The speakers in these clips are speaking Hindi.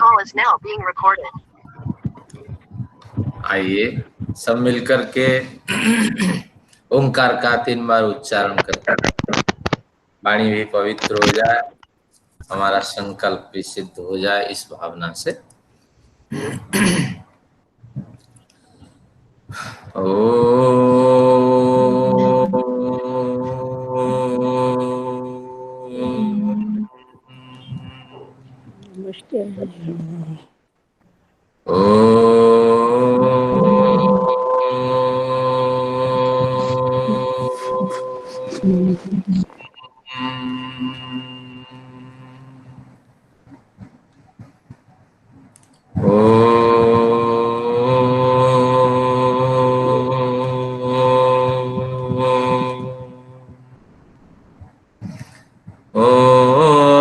call is now being recorded. आइए सब मिलकर के ओंकार का 3 बार उच्चारण करते हैं। वाणी भी पवित्र हो जाए, हमारा संकल्प भी सिद्ध हो जाए इस भावना से।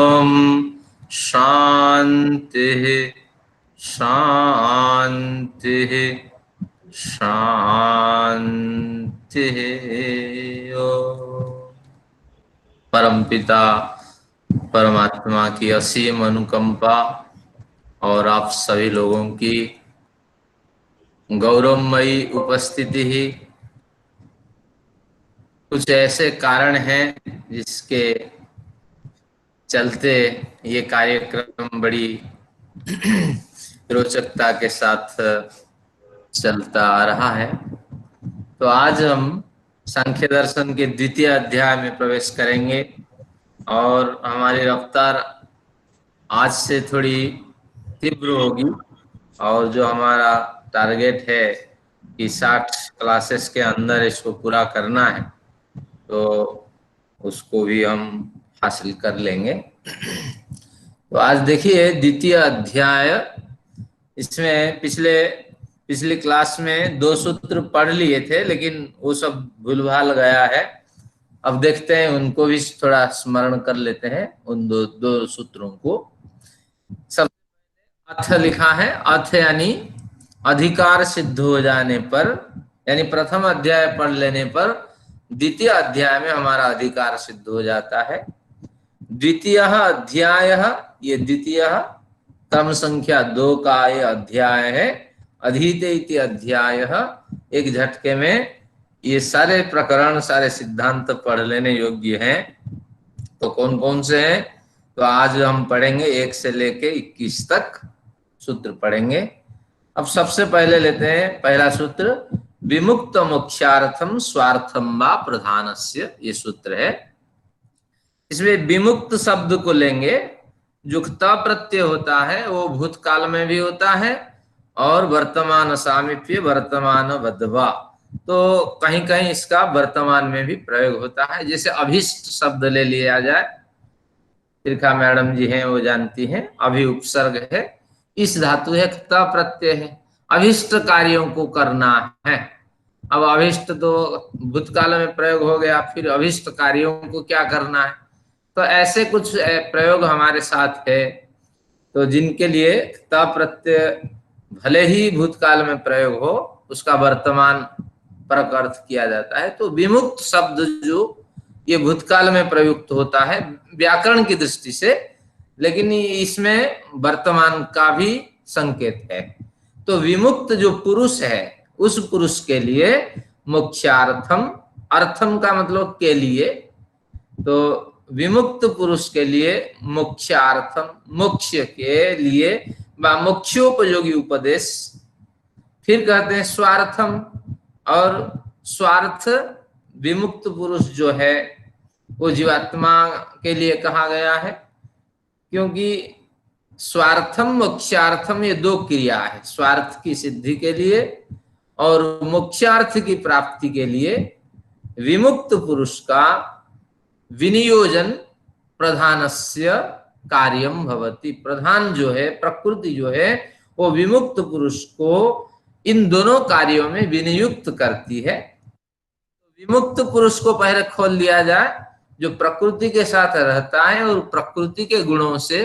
ओम शांति शांति शांति। परमपिता परमात्मा की असीम अनुकंपा और आप सभी लोगों की गौरवमयी उपस्थिति ही कुछ ऐसे कारण हैं जिसके चलते ये कार्यक्रम बड़ी रोचकता के साथ चलता आ रहा है। तो आज हम सांख्य दर्शन के द्वितीय अध्याय में प्रवेश करेंगे और हमारी रफ्तार आज से थोड़ी तीव्र होगी और जो हमारा टारगेट है कि 60 क्लासेस के अंदर इसको पूरा करना है तो उसको भी हम हासिल कर लेंगे। तो आज देखिए द्वितीय अध्याय, इसमें पिछली क्लास में 2 सूत्र पढ़ लिए थे लेकिन वो सब भूलभाल गया है। अब देखते हैं उनको भी थोड़ा स्मरण कर लेते हैं उन दो सूत्रों को। सब अर्थ लिखा है, अर्थ यानी अधिकार सिद्ध हो जाने पर, यानी प्रथम अध्याय पढ़ लेने पर द्वितीय अध्याय में हमारा अधिकार सिद्ध हो जाता है। द्वितीय अध्याय, ये द्वितीय क्रम संख्या 2 का ये अध्याय है। अधीते इति अध्याय, एक झटके में ये सारे प्रकरण सारे सिद्धांत पढ़ लेने योग्य हैं। तो कौन कौन से हैं? तो आज हम पढ़ेंगे 1 से लेके 21 तक सूत्र पढ़ेंगे। अब सबसे पहले लेते हैं पहला सूत्र, विमुक्त मोक्षार्थम स्वार्थम वा प्रधानस्य, ये सूत्र है। इसमें विमुक्त शब्द को लेंगे। जो क्त प्रत्यय होता है वो भूतकाल में भी होता है और वर्तमान सामीप्य वर्तमान वद्वा, तो कहीं कहीं इसका वर्तमान में भी प्रयोग होता है। जैसे अभिष्ट शब्द ले लिया जाए, त्रिखा मैडम जी हैं वो जानती हैं, अभि उपसर्ग है, इस धातु है, क्त प्रत्यय है, अभिष्ट कार्यों को करना है। अब अभिष्ट तो भूतकाल में प्रयोग हो गया, फिर अभिष्ट कार्यों को क्या करना है, तो ऐसे कुछ प्रयोग हमारे साथ है। तो जिनके लिए क्त प्रत्यय भले ही भूतकाल में प्रयोग हो उसका वर्तमान परक अर्थ किया जाता है। तो विमुक्त शब्द जो ये भूतकाल में प्रयुक्त होता है व्याकरण की दृष्टि से, लेकिन इसमें वर्तमान का भी संकेत है। तो विमुक्त जो पुरुष है उस पुरुष के लिए मोक्षार्थम, अर्थम का मतलब के लिए, तो विमुक्त पुरुष के लिए मोक्षार्थम, मोक्ष के लिए व मोक्षोपयोगी उपदेश। फिर कहते हैं स्वार्थम, और स्वार्थ विमुक्त पुरुष जो है वो जीवात्मा के लिए कहा गया है, क्योंकि स्वार्थम मोक्षार्थम ये 2 क्रिया है, स्वार्थ की सिद्धि के लिए और मोक्षार्थ की प्राप्ति के लिए विमुक्त पुरुष का विनियोजन प्रधानस्य कार्यम भवति। प्रधान जो है, प्रकृति जो है, वो विमुक्त पुरुष को इन दोनों कार्यों में विनियुक्त करती है। विमुक्त पुरुष को पहले खोल दिया जाए, जो प्रकृति के साथ रहता है और प्रकृति के गुणों से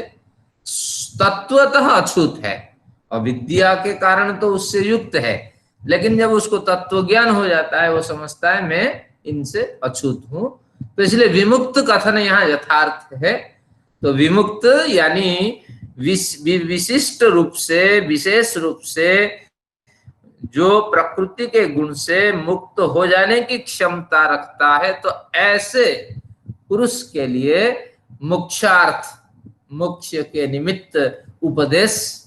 तत्वतः अछूत है, अविद्या के कारण तो उससे युक्त है, लेकिन जब उसको तत्व ज्ञान हो जाता है वो समझता है मैं इनसे अछूत हूं। तो इसलिए विमुक्त कथन यहाँ यथार्थ है। तो विमुक्त यानी विशिष्ट रूप से, विशेष रूप से जो प्रकृति के गुण से मुक्त हो जाने की क्षमता रखता है, तो ऐसे पुरुष के लिए मोक्षार्थ, मोक्ष के निमित्त उपदेश,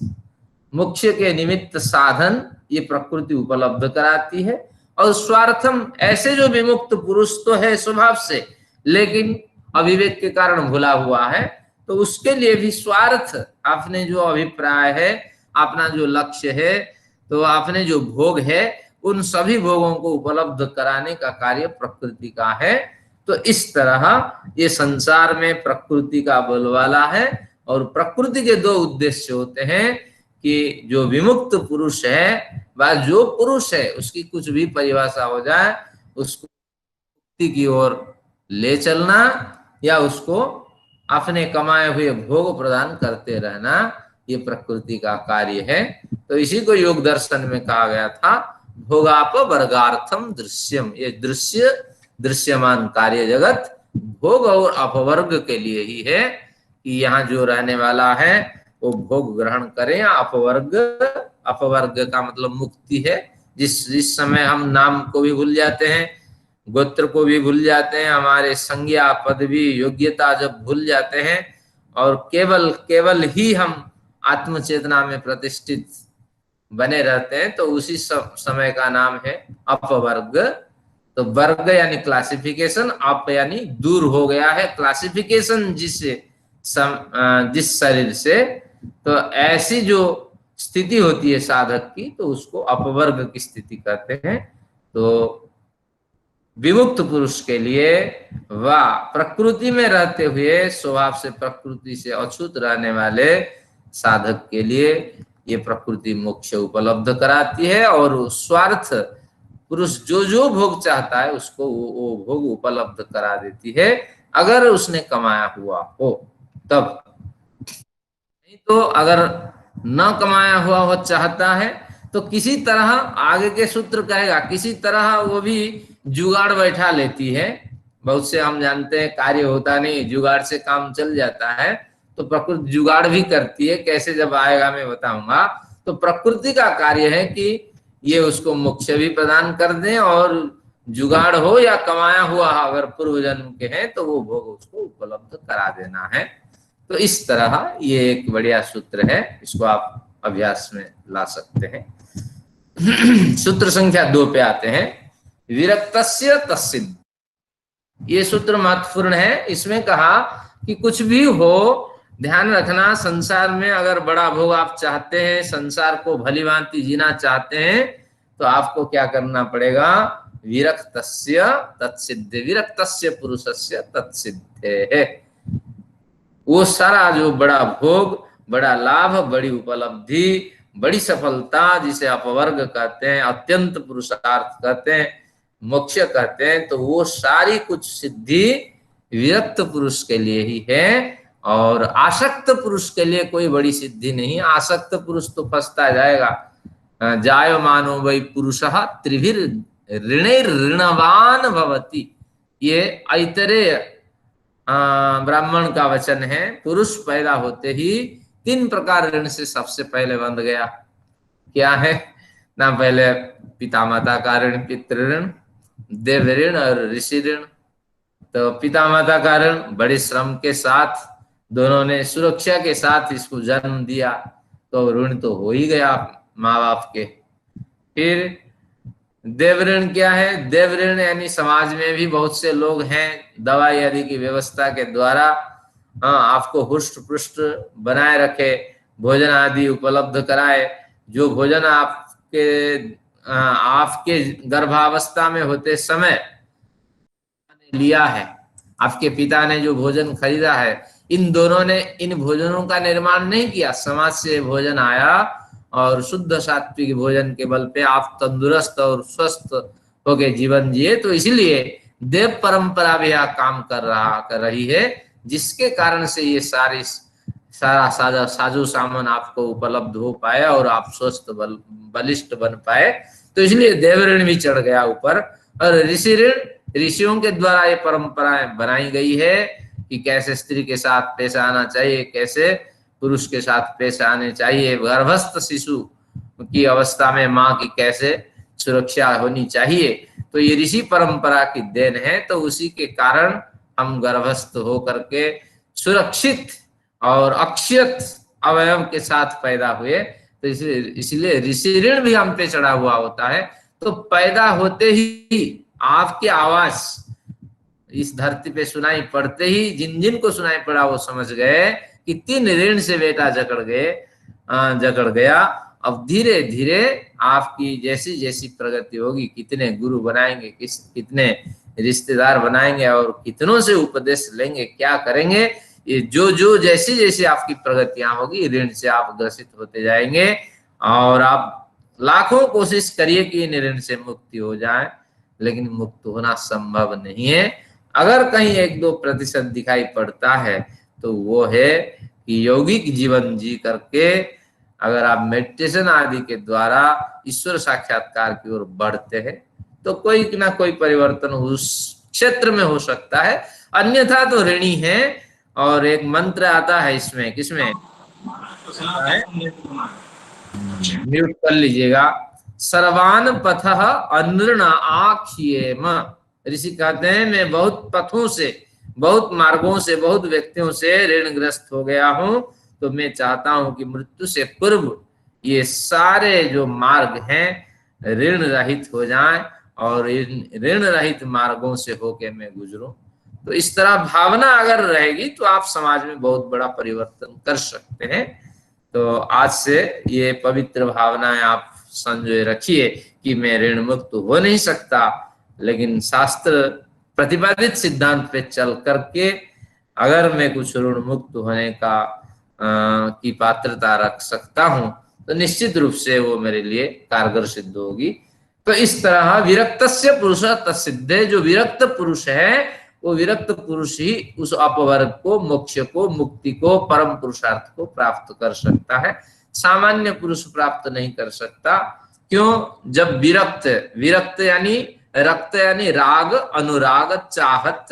मोक्ष के निमित्त साधन ये प्रकृति उपलब्ध कराती है। और स्वार्थम, ऐसे जो विमुक्त पुरुष तो है स्वभाव से, लेकिन अविवेक के कारण भुला हुआ है, तो उसके लिए भी स्वार्थ, आपने जो अभिप्राय है, अपना जो लक्ष्य है, तो आपने जो भोग है, उन सभी भोगों को उपलब्ध कराने का कार्य प्रकृति का है। तो इस तरह ये संसार में प्रकृति का बोलबाला है। और प्रकृति के दो उद्देश्य होते हैं कि जो विमुक्त पुरुष है, व जो पुरुष है, उसकी कुछ भी परिभाषा हो जाए, उसको मुक्ति की ओर ले चलना या उसको अपने कमाए हुए भोग प्रदान करते रहना, ये प्रकृति का कार्य है। तो इसी को योग दर्शन में कहा गया था, भोगाप वर्गार्थम दृश्यम। ये दृश्य, दृश्यमान कार्य जगत भोग और अपवर्ग के लिए ही है कि यहाँ जो रहने वाला है वो भोग ग्रहण करें या अपवर्ग। अपवर्ग का मतलब मुक्ति है। जिस समय हम नाम को भी भूल जाते हैं, गोत्र को भी भूल जाते हैं, हमारे संज्ञा, पदवी, योग्यता जब भूल जाते हैं और केवल ही हम आत्मचेतना में प्रतिष्ठित बने रहते हैं, तो उसी समय का नाम है अपवर्ग। तो वर्ग यानी क्लासिफिकेशन, अप यानी दूर हो गया है क्लासिफिकेशन जिस शरीर से। तो ऐसी जो स्थिति होती है साधक की, तो उसको अपवर्ग की स्थिति कहते हैं। तो विमुक्त पुरुष के लिए व प्रकृति में रहते हुए स्वभाव से प्रकृति से अछूत रहने वाले साधक के लिए ये प्रकृति मोक्ष उपलब्ध कराती है। और स्वार्थ पुरुष जो भोग चाहता है उसको वो भोग उपलब्ध करा देती है, अगर उसने कमाया हुआ हो तब। नहीं तो अगर न कमाया हुआ हो चाहता है, तो किसी तरह, आगे के सूत्र कहेगा, किसी तरह वो भी जुगाड़ बैठा लेती है। बहुत से हम जानते हैं कार्य होता नहीं, जुगाड़ से काम चल जाता है। तो प्रकृति जुगाड़ भी करती है, कैसे जब आएगा मैं बताऊंगा। तो प्रकृति का कार्य है कि ये उसको मोक्ष भी प्रदान कर दें, और जुगाड़ हो या कमाया हुआ अगर पूर्व जन्म के हैं तो वो भोग उसको उपलब्ध करा देना है। तो इस तरह ये एक बढ़िया सूत्र है, इसको आप अभ्यास में ला सकते हैं। सूत्र संख्या 2 पे आते हैं, विरक्तस्य तस्सिद्ध। ये सूत्र महत्वपूर्ण है। इसमें कहा कि कुछ भी हो, ध्यान रखना, संसार में अगर बड़ा भोग आप चाहते हैं, संसार को भली भांति जीना चाहते हैं, तो आपको क्या करना पड़ेगा, विरक्तस्य तत्सिद्धे, विरक्तस्य पुरुषस्य तत्सिद्धे है। वो सारा जो बड़ा भोग, बड़ा लाभ, बड़ी उपलब्धि, बड़ी सफलता, जिसे अपवर्ग कहते हैं, अत्यंत पुरुषार्थ कहते हैं, मोक्ष कहते हैं, तो वो सारी कुछ सिद्धि विरक्त पुरुष के लिए ही है। और आसक्त पुरुष के लिए कोई बड़ी सिद्धि नहीं। आसक्त पुरुष तो फंसता जाएगा। जायमानो वै पुरुषः त्रिभिर ऋणैर्ऋणवान भवति। ये ऐतरेय ब्राह्मण का वचन है। पुरुष पैदा होते ही 3 प्रकार ऋण से सबसे पहले बंध गया। क्या है ना, पहले पिता माता का ऋण, पितृ ऋण, देव ऋण और ऋषि ऋण। तो पिता माता का ऋण, बड़े श्रम के साथ दोनों ने सुरक्षा के साथ इसको जन्म दिया, तो ऋण तो हो ही गया माँ बाप के। फिर देव ऋण क्या है, देव ऋण यानी समाज में भी बहुत से लोग हैं, दवाई आदि की व्यवस्था के द्वारा आपको हुष्ट पुष्ट बनाए रखे, भोजन आदि उपलब्ध कराए। जो भोजन आपके गर्भावस्था में होते समय लिया है, आपके पिता ने जो भोजन खरीदा है, इन दोनों ने इन भोजनों का निर्माण नहीं किया। समाज से भोजन आया और शुद्ध सात्विक भोजन के बल पे आप तंदुरुस्त और स्वस्थ होके जीवन जिए। तो इसीलिए देव परंपरा भी यहाँ काम कर रही है, जिसके कारण से ये सारा साजो सामान आपको उपलब्ध हो पाए और आप स्वस्थ बलिष्ठ बन पाए। तो इसलिए देव ऋण भी चढ़ गया ऊपर। और ऋषि ऋण, ऋषियों के द्वारा ये परंपराएं बनाई गई है कि कैसे स्त्री के साथ पेश आना चाहिए, कैसे पुरुष के साथ पेश आने चाहिए, गर्भस्थ शिशु की अवस्था में माँ की कैसे सुरक्षा होनी चाहिए, तो ये ऋषि परंपरा की देन है। तो उसी के कारण हम गर्भस्थ होकर के सुरक्षित और अक्षत अवयव के साथ पैदा हुए। तो इसलिए ऋषि ऋण भी हम पे चढ़ा हुआ होता है। तो पैदा होते ही आपकी आवाज इस धरती पे सुनाई पड़ते ही जिन जिन को सुनाई पड़ा वो समझ गए कि 3 ऋण से बेटा जकड़ गया। अब धीरे धीरे आपकी जैसी जैसी प्रगति होगी, कितने गुरु बनाएंगे, कितने रिश्तेदार बनाएंगे और कितनों से उपदेश लेंगे, क्या करेंगे, ये जो जैसी जैसी आपकी प्रगतियां होगी, ऋण से आप ग्रसित होते जाएंगे। और आप लाखों कोशिश करिए कि इन ऋण से मुक्ति हो जाए, लेकिन मुक्त होना संभव नहीं है। अगर कहीं 1-2% दिखाई पड़ता है तो वो है कि यौगिक जीवन जी करके अगर आप मेडिटेशन आदि के द्वारा ईश्वर साक्षात्कार की ओर बढ़ते हैं तो कोई ना कोई परिवर्तन उस क्षेत्र में हो सकता है, अन्यथा तो ऋणी है। और एक मंत्र आता है इसमें, किसमें म्यूट कर लीजिएगा, सर्वान पथः अनृण आख्येम। ऋषि कहते हैं मैं बहुत पथों से, बहुत मार्गों से, बहुत व्यक्तियों से ऋणग्रस्त हो गया हूं, तो मैं चाहता हूं कि मृत्यु से पूर्व ये सारे जो मार्ग हैं ऋण रहित हो जाएं और इन ऋण रहित मार्गों से होके मैं गुजरूं। तो इस तरह भावना अगर रहेगी तो आप समाज में बहुत बड़ा परिवर्तन कर सकते हैं। तो आज से ये पवित्र भावनाएं आप संजोए रखिए कि मैं ऋण मुक्त हो नहीं सकता, लेकिन शास्त्र प्रतिपादित सिद्धांत पे चल करके अगर मैं कुछ ऋण मुक्त होने की पात्रता रख सकता हूं तो निश्चित रूप से वो मेरे लिए कारगर सिद्ध होगी। तो इस तरह विरक्तस्य पुरुष तत्सिद्धे, जो विरक्त पुरुष है वो विरक्त पुरुष ही उस अपवर्ग को, मोक्ष को, मुक्ति को, परम पुरुषार्थ को प्राप्त कर सकता है। सामान्य पुरुष प्राप्त नहीं कर सकता। क्यों? जब विरक्त यानी रक्त यानी राग, अनुराग, चाहत।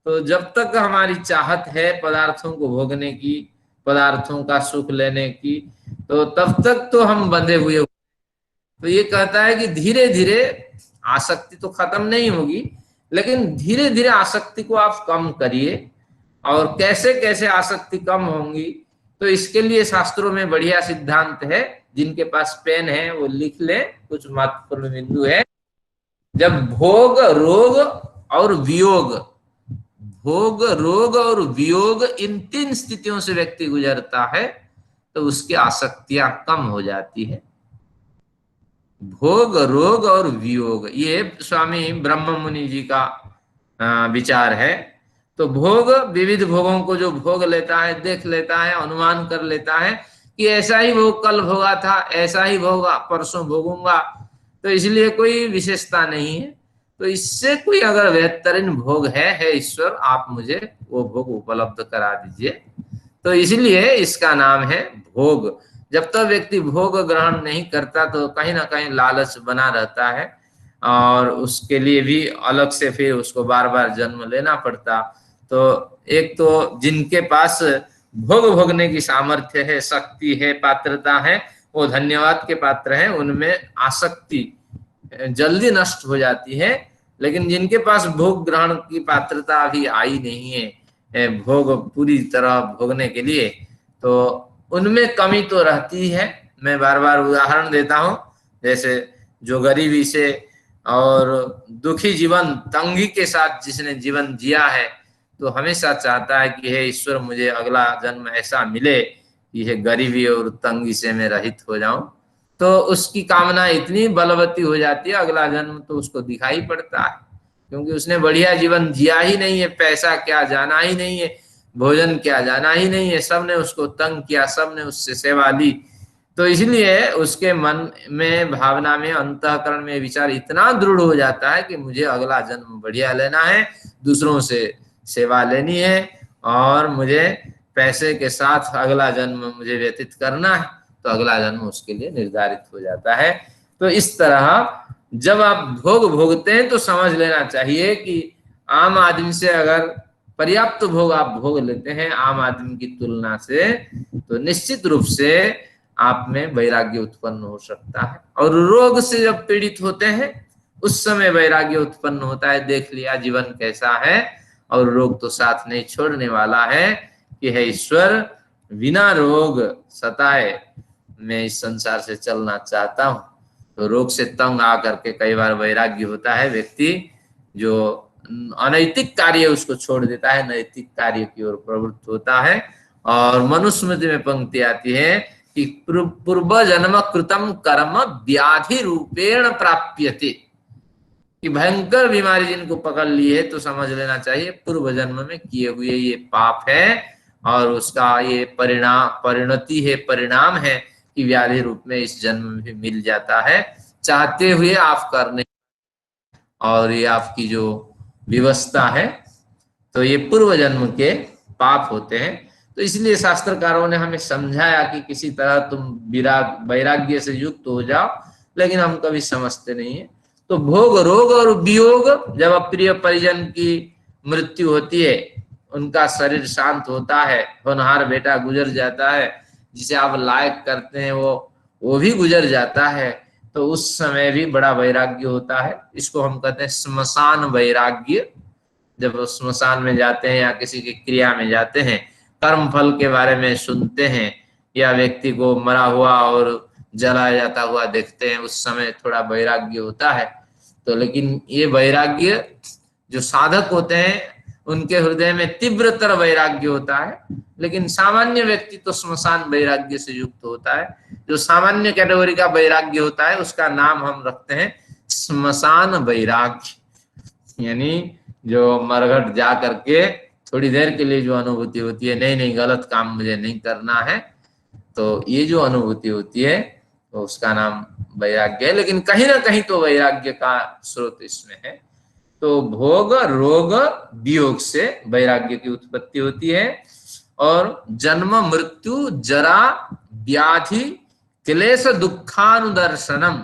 तो जब तक हमारी चाहत है पदार्थों को भोगने की, पदार्थों का सुख लेने की, तो तब तक तो हम बंधे हुए। तो ये कहता है कि धीरे धीरे आसक्ति तो खत्म नहीं होगी, लेकिन धीरे धीरे आसक्ति को आप कम करिए। और कैसे कैसे आसक्ति कम होंगी, तो इसके लिए शास्त्रों में बढ़िया सिद्धांत है। जिनके पास पेन है वो लिख लें, कुछ महत्वपूर्ण बिंदु है। जब भोग, रोग और वियोग, भोग, रोग और वियोग, इन 3 स्थितियों से व्यक्ति गुजरता है तो उसकी आसक्तियां कम हो जाती है। भोग, रोग और वियोग, ये स्वामी ब्रह्म मुनि जी का विचार है। तो भोग, विविध भोगों को जो भोग लेता है, देख लेता है, अनुमान कर लेता है कि ऐसा ही भोग कल भोगा था, ऐसा ही भोगा परसों भोगूंगा, तो इसलिए कोई विशेषता नहीं है। तो इससे कोई अगर बेहतरीन भोग है ईश्वर, आप मुझे वो भोग उपलब्ध करा दीजिए। तो इसलिए इसका नाम है भोग। जब तक व्यक्ति भोग ग्रहण नहीं करता तो कहीं ना कहीं लालच बना रहता है और उसके लिए भी अलग से फिर उसको बार बार जन्म लेना पड़ता। तो एक तो जिनके पास भोग भोगने की सामर्थ्य है, शक्ति है, पात्रता है, वो धन्यवाद के पात्र हैं, उनमें आसक्ति जल्दी नष्ट हो जाती है। लेकिन जिनके पास भोग ग्रहण की पात्रता अभी आई नहीं है, भोग पूरी तरह भोगने के लिए, तो उनमें कमी तो रहती है। मैं बार बार उदाहरण देता हूं, जैसे जो गरीबी से और दुखी जीवन, तंगी के साथ जिसने जीवन जिया है, तो हमेशा चाहता है कि हे ईश्वर मुझे अगला जन्म ऐसा मिले कि यह गरीबी और तंगी से मैं रहित हो जाऊं। तो उसकी कामना इतनी बलवती हो जाती है, अगला जन्म तो उसको दिखाई पड़ता है, क्योंकि उसने बढ़िया जीवन जिया ही नहीं है। पैसा क्या जाना ही नहीं है, भोजन क्या जाना ही नहीं है, सबने उसको तंग किया, सबने उससे सेवा ली। तो इसलिए उसके मन में, भावना में, अंतःकरण में विचार इतना दृढ़ हो जाता है कि मुझे अगला जन्म बढ़िया लेना है, दूसरों से सेवा लेनी है और मुझे पैसे के साथ अगला जन्म मुझे व्यतीत करना है। तो अगला जन्म उसके लिए निर्धारित हो जाता है। तो इस तरह जब आप भोग भोगते हैं तो समझ लेना चाहिए कि आम आदमी से अगर पर्याप्त भोग आप भोग लेते हैं आम आदमी की तुलना से, तो निश्चित रूप से आप में वैराग्य उत्पन्न हो सकता है। और रोग से जब पीड़ित होते हैं उस समय वैराग्य उत्पन्न होता है, देख लिया जीवन कैसा है और रोग तो साथ नहीं छोड़ने वाला है कि हे ईश्वर बिना रोग सताए मैं इस संसार से चलना चाहता हूं। तो रोग से तंग आकर के कई बार वैराग्य होता है, व्यक्ति जो अनैतिक कार्य उसको छोड़ देता है, नैतिक कार्य की ओर प्रवृत्त होता है। और मनुस्मृति में पंक्ति आती है कि पूर्व जन्म कृतम कर्म व्याधि रूपेण प्राप्यते, कि भयंकर बीमारी जिनको पकड़ ली है तो समझ लेना चाहिए पूर्व जन्म में किए हुए ये पाप है और उसका ये परिणति है, परिणाम है कि व्याधि रूप में इस जन्म में भी मिल जाता है, चाहते हुए आप करने। और ये आपकी जो व्यवस्था है तो ये पूर्व जन्म के पाप होते हैं। तो इसलिए शास्त्रकारों ने हमें समझाया कि किसी तरह तुम वैराग्य से युक्त हो जाओ, लेकिन हम कभी समझते नहीं है। तो भोग रोग और वियोग, जब अप्रिय परिजन की मृत्यु होती है, उनका शरीर शांत होता है, होनहार बेटा गुजर जाता है, जिसे आप लायक करते हैं वो भी गुजर जाता है, तो उस समय भी बड़ा वैराग्य होता है। इसको हम कहते हैं श्मशान वैराग्य। जब वो श्मशान में जाते हैं या किसी की क्रिया में जाते हैं, कर्म फल के बारे में सुनते हैं या व्यक्ति को मरा हुआ और जलाया जाता हुआ देखते हैं, उस समय थोड़ा वैराग्य होता है। तो लेकिन ये वैराग्य जो साधक होते हैं उनके हृदय में तीव्रतर वैराग्य होता है, लेकिन सामान्य व्यक्ति तो श्मशान वैराग्य से युक्त होता है। जो सामान्य कैटेगरी का वैराग्य होता है उसका नाम हम रखते हैं श्मशान वैराग्य, यानी जो मरघट जा करके थोड़ी देर के लिए जो अनुभूति होती है, नहीं नहीं गलत काम मुझे नहीं करना है, तो ये जो अनुभूति होती है तो उसका नाम वैराग्य है। लेकिन कहीं ना कहीं तो वैराग्य का स्रोत इसमें है। तो भोग रोग वियोग से वैराग्य की उत्पत्ति होती है। और जन्म मृत्यु जरा व्याधि क्लेश दुखानुदर्शनम,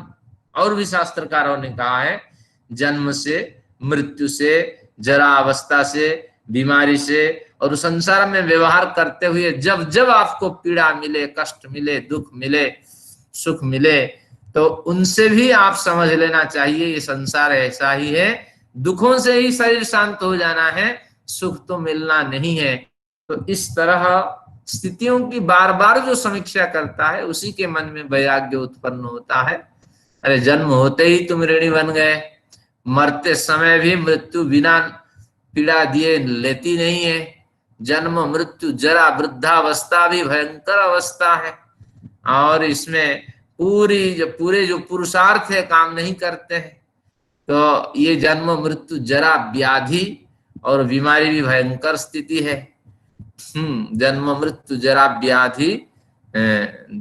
और भी शास्त्रकारों ने कहा है जन्म से, मृत्यु से, जरा अवस्था से, बीमारी से और संसार में व्यवहार करते हुए जब जब आपको पीड़ा मिले, कष्ट मिले, दुख मिले, सुख मिले, तो उनसे भी आप समझ लेना चाहिए ये संसार ऐसा ही है, दुखों से ही शरीर शांत हो जाना है, सुख तो मिलना नहीं है। तो इस तरह स्थितियों की बार बार जो समीक्षा करता है उसी के मन में वैराग्य उत्पन्न होता है। अरे जन्म होते ही तुम ऋणी बन गए, मरते समय भी मृत्यु बिना पीड़ा दिए लेती नहीं है, जन्म मृत्यु जरा वृद्धावस्था भी भयंकर अवस्था है, और इसमें पूरे जो पुरुषार्थ है काम नहीं करते हैं, तो ये जन्म मृत्यु जरा व्याधि और बीमारी भी भयंकर स्थिति है। जन्म मृत्यु जरा व्याधि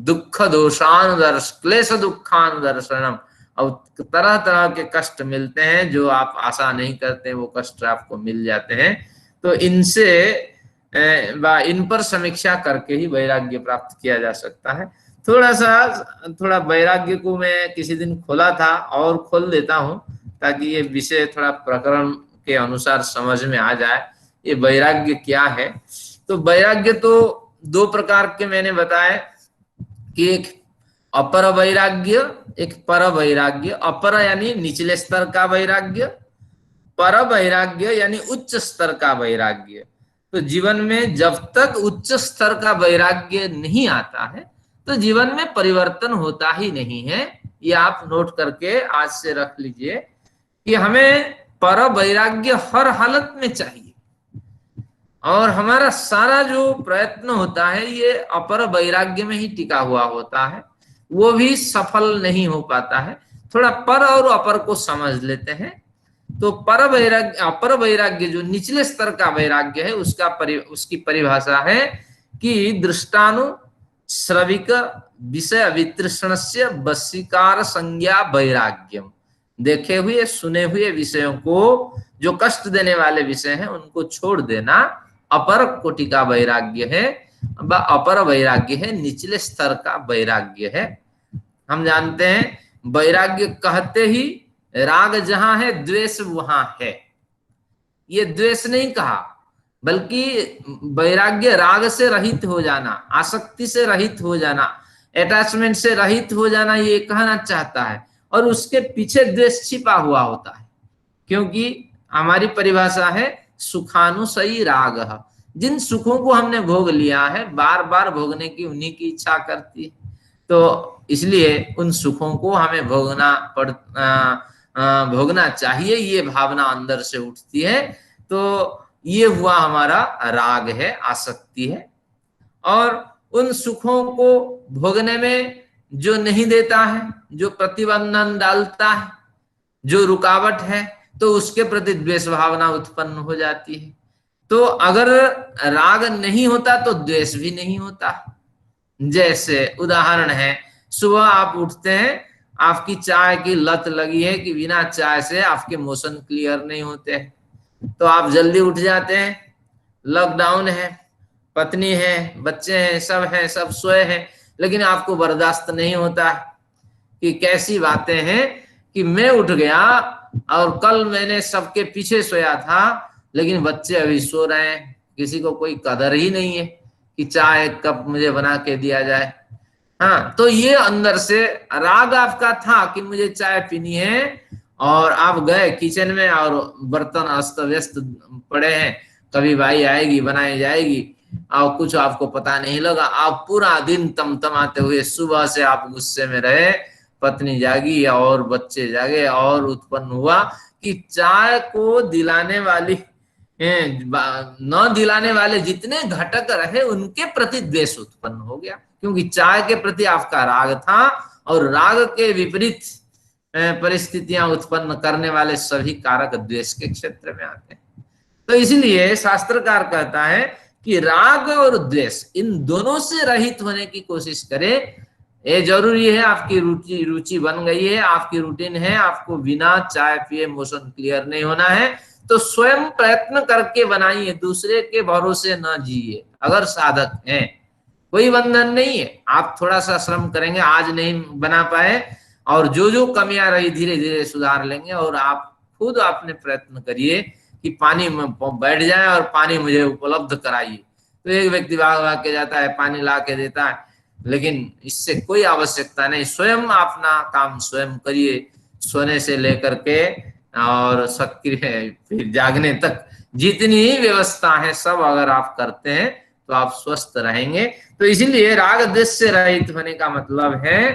दुख दोषानुदर्श क्लेश दुखानुदर्शनम, और तरह तरह के कष्ट मिलते हैं जो आप आशा नहीं करते, वो कष्ट आपको मिल जाते हैं। तो इनसे इन पर समीक्षा करके ही वैराग्य प्राप्त किया जा सकता है। थोड़ा वैराग्य को मैं किसी दिन खोला था और खोल देता हूँ ताकि ये विषय थोड़ा प्रकरण के अनुसार समझ में आ जाए ये वैराग्य क्या है। तो वैराग्य तो दो प्रकार के मैंने बताए कि एक अपर वैराग्य, एक पर वैराग्य। अपर यानी निचले स्तर का वैराग्य, पर वैराग्य यानी उच्च स्तर का वैराग्य। तो जीवन में जब तक उच्च स्तर का वैराग्य नहीं आता है तो जीवन में परिवर्तन होता ही नहीं है। ये आप नोट करके आज से रख लीजिए कि हमें पर वैराग्य हर हालत में चाहिए, और हमारा सारा जो प्रयत्न होता है ये अपर वैराग्य में ही टिका हुआ होता है, वो भी सफल नहीं हो पाता है। थोड़ा पर और अपर को समझ लेते हैं। तो पर वैराग्य, अपर वैराग्य जो निचले स्तर का वैराग्य है उसकी परिभाषा है कि दृष्टानु श्रविक विषय वितृष्णस्य वशीकार संज्ञा वैराग्यम, देखे हुए सुने हुए विषयों को जो कष्ट देने वाले विषय हैं उनको छोड़ देना अपर कोटि का वैराग्य है, अपर वैराग्य है, निचले स्तर का वैराग्य है। हम जानते हैं वैराग्य कहते ही राग जहां है द्वेष वहां है, ये द्वेष नहीं कहा, बल्कि वैराग्य राग से रहित हो जाना, आसक्ति से रहित हो जाना, अटैचमेंट से रहित हो जाना, ये कहना चाहता है। और उसके पीछे द्वेष छिपा हुआ होता है, क्योंकि हमारी परिभाषा है सुखानुसई राग। जिन सुखों को हमने भोग लिया है, बार बार भोगने की उन्हीं की इच्छा करती है। तो इसलिए उन सुखों को हमें भोगना चाहिए, ये भावना अंदर से उठती है। तो ये हुआ हमारा राग है, आसक्ति है। और उन सुखों को भोगने में जो नहीं देता है, जो प्रतिबंधन डालता है, जो रुकावट है, तो उसके प्रति द्वेष भावना उत्पन्न हो जाती है। तो अगर राग नहीं होता तो द्वेष भी नहीं होता। जैसे उदाहरण है, सुबह आप उठते हैं, आपकी चाय की लत लगी है कि बिना चाय से आपके मोशन क्लियर नहीं होते हैं, तो आप जल्दी उठ जाते हैं। लॉकडाउन है, पत्नी है, बच्चे हैं, सब सोए हैं, लेकिन आपको बर्दाश्त नहीं होता कि कैसी बातें हैं कि मैं उठ गया और कल मैंने सबके पीछे सोया था, लेकिन बच्चे अभी सो रहे हैं, किसी को कोई कदर ही नहीं है कि चाय एक कप मुझे बना के दिया जाए। हाँ, तो ये अंदर से राग आपका था कि मुझे चाय पीनी है, और आप गए किचन में और बर्तन अस्त व्यस्त पड़े हैं, कभी भाई आएगी बनाई जाएगी, और कुछ आपको पता नहीं लगा, आप पूरा दिन तमतमाते हुए सुबह से आप गुस्से में रहे, पत्नी जागी और बच्चे जागे, और उत्पन्न हुआ कि चाय को दिलाने वाली न दिलाने वाले जितने घटक रहे उनके प्रति द्वेष उत्पन्न हो गया, क्योंकि चाय के प्रति आपका राग था, और राग के विपरीत परिस्थितियां उत्पन्न करने वाले सभी कारक द्वेष के क्षेत्र में आते हैं। तो इसलिए शास्त्रकार कहता है कि राग और द्वेष इन दोनों से रहित होने की कोशिश करें। ये जरूरी है, आपकी रुचि बन गई है, आपकी रूटीन है, आपको बिना चाय पिए मोशन क्लियर नहीं होना है, तो स्वयं प्रयत्न करके बनाइए, दूसरे के भरोसे न जिए। अगर साधक हैं, कोई बंधन नहीं है, आप थोड़ा सा श्रम करेंगे, आज नहीं बना पाए, और जो जो कमियां रही धीरे धीरे सुधार लेंगे। और आप खुद अपने प्रयत्न करिए कि पानी में बैठ जाए और पानी मुझे उपलब्ध कराइए। तो एक व्यक्ति भाग भाग के जाता है, पानी ला के देता है, लेकिन इससे कोई आवश्यकता नहीं। स्वयं अपना काम स्वयं करिए, सोने से लेकर के और सक्रिय फिर जागने तक जितनी ही व्यवस्था है सब अगर आप करते हैं तो आप स्वस्थ रहेंगे। तो इसीलिए राग द्वेष से रहित होने का मतलब है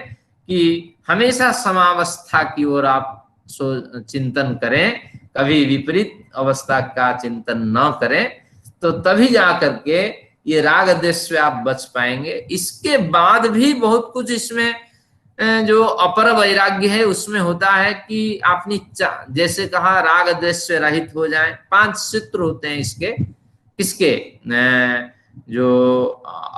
कि हमेशा समावस्था की ओर आप चिंतन करें, कभी विपरीत अवस्था का चिंतन न करें, तो तभी जाकर के ये राग द्वेष से आप बच पाएंगे। इसके बाद भी बहुत कुछ इसमें जो अपर वैराग्य है उसमें होता है कि अपनी जैसे कहा राग द्वेष से रहित हो जाए। 5 सूत्र होते हैं इसके। किसके? जो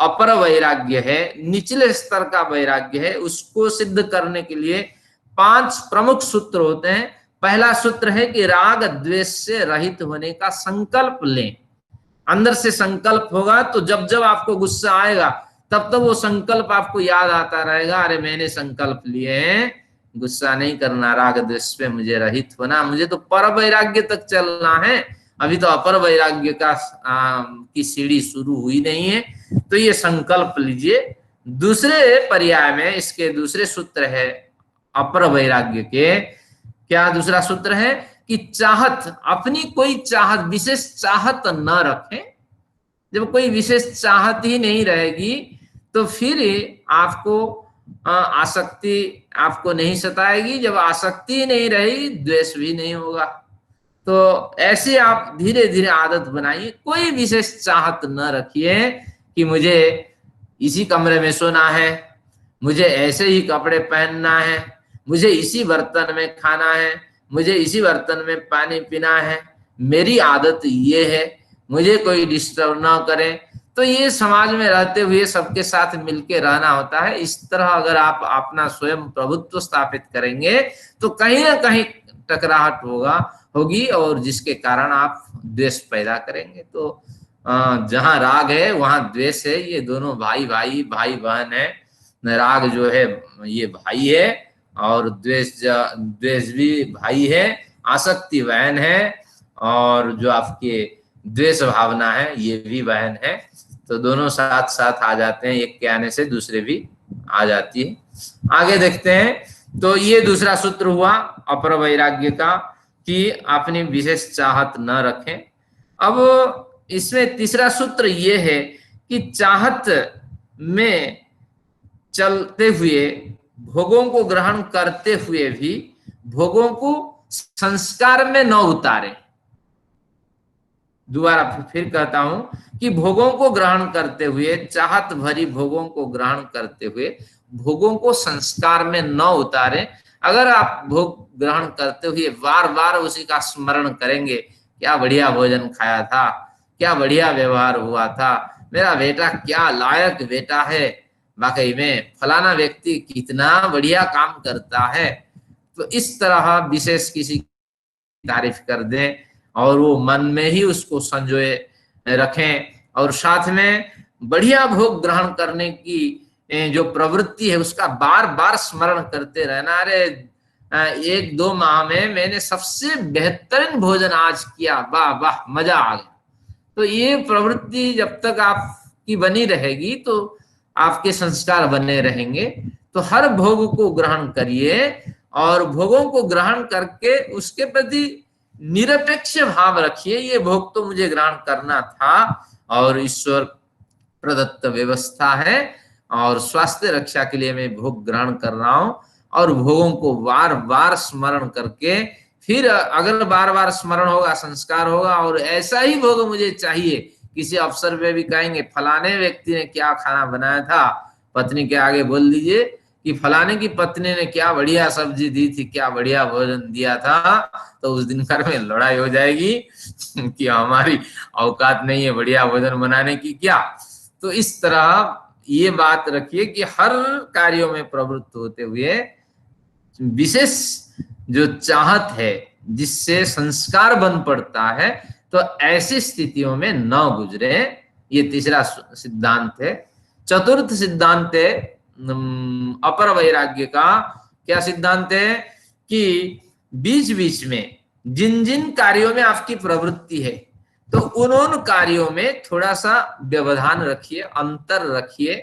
अपर वैराग्य है, निचले स्तर का वैराग्य है, उसको सिद्ध करने के लिए 5 प्रमुख सूत्र होते हैं। पहला सूत्र है कि राग द्वेष से रहित होने का संकल्प लें। अंदर से संकल्प होगा तो जब जब आपको गुस्सा आएगा तब तब वो संकल्प आपको याद आता रहेगा, अरे मैंने संकल्प लिए हैं, गुस्सा नहीं करना, राग द्वेष पे मुझे रहित होना, मुझे तो पर वैराग्य तक चलना है, अभी तो अपर वैराग्य की सीढ़ी शुरू हुई नहीं है। तो ये संकल्प लीजिए। दूसरे पर्याय में इसके दूसरे सूत्र है अपर वैराग्य के। क्या दूसरा सूत्र है? कि चाहत, अपनी कोई चाहत, विशेष चाहत न रखें। जब कोई विशेष चाहत ही नहीं रहेगी तो फिर आपको आसक्ति आपको नहीं सताएगी। जब आसक्ति ही नहीं रहेगी, द्वेष भी नहीं होगा। तो ऐसे आप धीरे धीरे आदत बनाइए। कोई विशेष चाहत न रखिए कि मुझे इसी कमरे में सोना है, मुझे ऐसे ही कपड़े पहनना है, मुझे इसी बर्तन में खाना है, मुझे इसी बर्तन में पानी पीना है, मेरी आदत ये है, मुझे कोई डिस्टर्ब ना करे। तो ये समाज में रहते हुए सबके साथ मिलके रहना होता है। इस तरह अगर आप अपना स्वयं प्रभुत्व स्थापित करेंगे तो कहीं ना कहीं टकराहट होगी, और जिसके कारण आप द्वेष पैदा करेंगे। तो जहां राग है वहां द्वेष है। ये दोनों भाई बहन है। राग जो है ये भाई है, और द्वेष भी भाई है, आसक्ति बहन है, और जो आपके द्वेष भावना है, ये भी बहन है। तो दोनों साथ साथ आ जाते हैं, एक के आने से दूसरे भी आ जाती है। आगे देखते हैं। तो ये दूसरा सूत्र हुआ अपर वैराग्य का, कि अपनी विशेष चाहत न रखें। अब इसमें तीसरा सूत्र ये है कि चाहत में चलते हुए, भोगों को ग्रहण करते हुए भी भोगों को संस्कार में न उतारे। दोबारा फिर कहता हूं कि भोगों को ग्रहण करते हुए, चाहत भरी भोगों को ग्रहण करते हुए भोगों को संस्कार में न उतारे। अगर आप भोग ग्रहण करते हुए बार बार उसी का स्मरण करेंगे, क्या बढ़िया भोजन खाया था, क्या बढ़िया व्यवहार हुआ था, मेरा बेटा क्या लायक बेटा है, वाकई में फलाना व्यक्ति कितना बढ़िया काम करता है, तो इस तरह विशेष किसी तारीफ कर दें और वो मन में ही उसको संजोए रखें, और साथ में बढ़िया भोग ग्रहण करने की जो प्रवृत्ति है उसका बार बार स्मरण करते रहना। अरे 1-2 माह में मैंने सबसे बेहतरीन भोजन आज किया, वाह वाह मजा आ गया। तो ये प्रवृत्ति जब तक आपकी बनी रहेगी तो आपके संस्कार बने रहेंगे। तो हर भोग को ग्रहण करिए और भोगों को ग्रहण करके उसके प्रति निरपेक्ष भाव रखिए। ये भोग तो मुझे ग्रहण करना था और ईश्वर प्रदत्त व्यवस्था है और स्वास्थ्य रक्षा के लिए मैं भोग ग्रहण कर रहा हूं, और भोगों को बार बार स्मरण करके, फिर अगर बार बार स्मरण होगा संस्कार होगा और ऐसा ही भोग मुझे चाहिए। किसी अवसर पे भी कहेंगे फलाने व्यक्ति ने क्या खाना बनाया था, पत्नी के आगे बोल दीजिए कि फलाने की पत्नी ने क्या बढ़िया सब्जी दी थी, क्या बढ़िया भोजन दिया था, तो उस दिन घर में लड़ाई हो जाएगी कि हमारी औकात नहीं है बढ़िया भोजन बनाने की क्या। तो इस तरह ये बात रखिए कि हर कार्यों में प्रवृत्त होते हुए विशेष जो चाहत है जिससे संस्कार बन पड़ता है, तो ऐसी स्थितियों में न गुजरे। ये तीसरा सिद्धांत है। चतुर्थ सिद्धांत है अपर वैराग्य का। क्या सिद्धांत है कि बीच बीच में जिन जिन कार्यों में आपकी प्रवृत्ति है, तो उन कार्यों में थोड़ा सा व्यवधान रखिए, अंतर रखिए।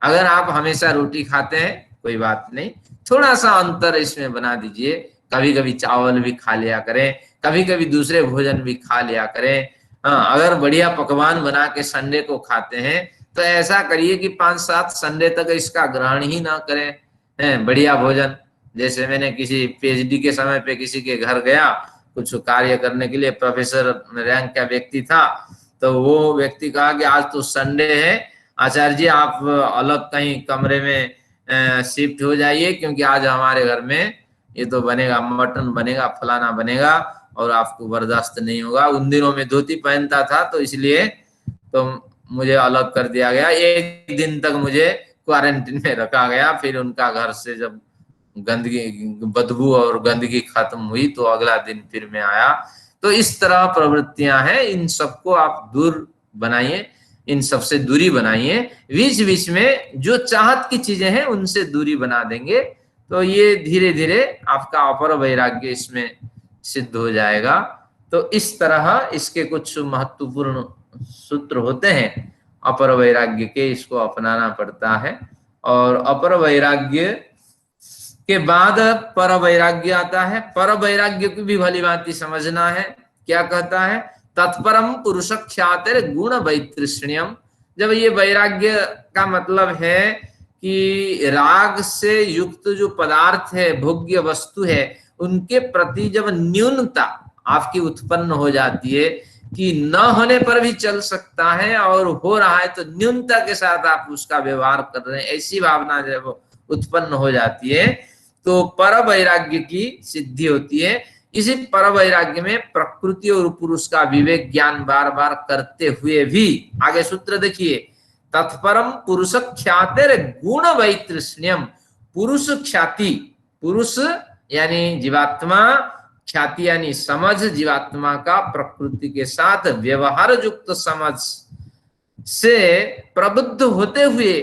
अगर आप हमेशा रोटी खाते हैं कोई बात नहीं, थोड़ा सा अंतर इसमें बना दीजिए। कभी कभी चावल भी खा लिया करें, कभी कभी दूसरे भोजन भी खा लिया करें। हाँ, अगर बढ़िया पकवान बना के संडे को खाते हैं तो ऐसा करिए कि 5-7 संडे तक इसका ग्रहण ही ना करें। बढ़िया भोजन, जैसे मैंने किसी पीएचडी के समय पे किसी के घर गया कुछ कार्य करने के लिए, प्रोफेसर रैंक का व्यक्ति था, तो वो व्यक्ति कहा कि आज तो संडे है, आचार्य जी आप अलग कहीं कमरे में शिफ्ट हो जाइए, क्योंकि आज हमारे घर में ये तो बनेगा, मटन बनेगा, फलाना बनेगा और आपको बर्दाश्त नहीं होगा। उन दिनों में धोती पहनता था तो इसलिए तो मुझे अलग कर दिया गया। 1 दिन तक मुझे क्वारंटीन में रखा गया। फिर उनका घर से जब गंदगी, बदबू और गंदगी खत्म हुई तो अगला दिन फिर मैं आया। तो इस तरह प्रवृत्तियां हैं, इन सबको आप दूर बनाइए, इन सबसे दूरी बनाइए। बीच बीच में जो चाहत की चीजें हैं उनसे दूरी बना देंगे तो ये धीरे धीरे आपका अपर वैराग्य इसमें सिद्ध हो जाएगा। तो इस तरह इसके कुछ महत्वपूर्ण सूत्र होते हैं अपर वैराग्य के, इसको अपनाना पड़ता है। और अपर वैराग्य के बाद पर वैराग्य आता है। पर वैराग्य को भी भली भांति समझना है। क्या कहता है? तत्परम पुरुष ख्यातिर गुण वैतृष्ण्यम। जब ये वैराग्य का मतलब है कि राग से युक्त जो पदार्थ है, भोग्य वस्तु है, उनके प्रति जब न्यूनता आपकी उत्पन्न हो जाती है कि न होने पर भी चल सकता है और हो रहा है तो न्यूनता के साथ आप उसका व्यवहार कर रहे हैं, ऐसी भावना जब उत्पन्न हो जाती है तो पर वैराग्य की सिद्धि होती है। इसी पर वैराग्य में प्रकृति और पुरुष का विवेक ज्ञान बार बार करते हुए भी, आगे सूत्र देखिए, तत्परम पुरुष ख्यातिर गुण वैतृष्ण्यम। पुरुष ख्याति, पुरुष यानी जीवात्मा, ख्याति यानी समझ, जीवात्मा का प्रकृति के साथ व्यवहार युक्त समझ से प्रबुद्ध होते हुए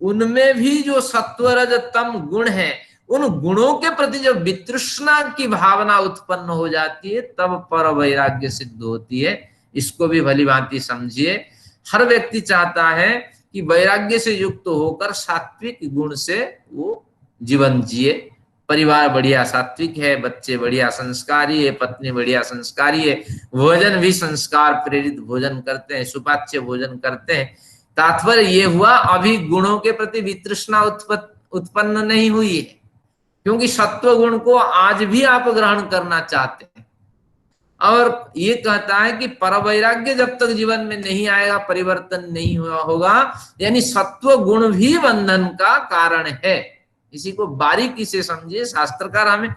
उनमें भी जो सत्वरज तम गुण है, उन गुणों के प्रति जब वितृष्णा की भावना उत्पन्न हो जाती है तब पर वैराग्य सिद्ध होती है। इसको भी भली भांति समझिए। हर व्यक्ति चाहता है कि वैराग्य से युक्त होकर सात्विक गुण से वो जीवन जिए। परिवार बढ़िया सात्विक है, बच्चे बढ़िया संस्कारी है, पत्नी बढ़िया संस्कारी है, भोजन भी संस्कार प्रेरित भोजन करते हैं, सुपाच्य भोजन करते हैं। तात्पर्य ये हुआ अभी गुणों के प्रति वितृष्णा उत्पन्न नहीं हुई है, क्योंकि सत्व गुण को आज भी आप ग्रहण करना चाहते हैं। और ये कहता है कि परवैराग्य जब तक जीवन में नहीं आएगा, परिवर्तन नहीं हुआ होगा, यानी सत्व गुण भी बंधन का कारण है। इसी को बारीकी से समझिए। शास्त्रकार हमें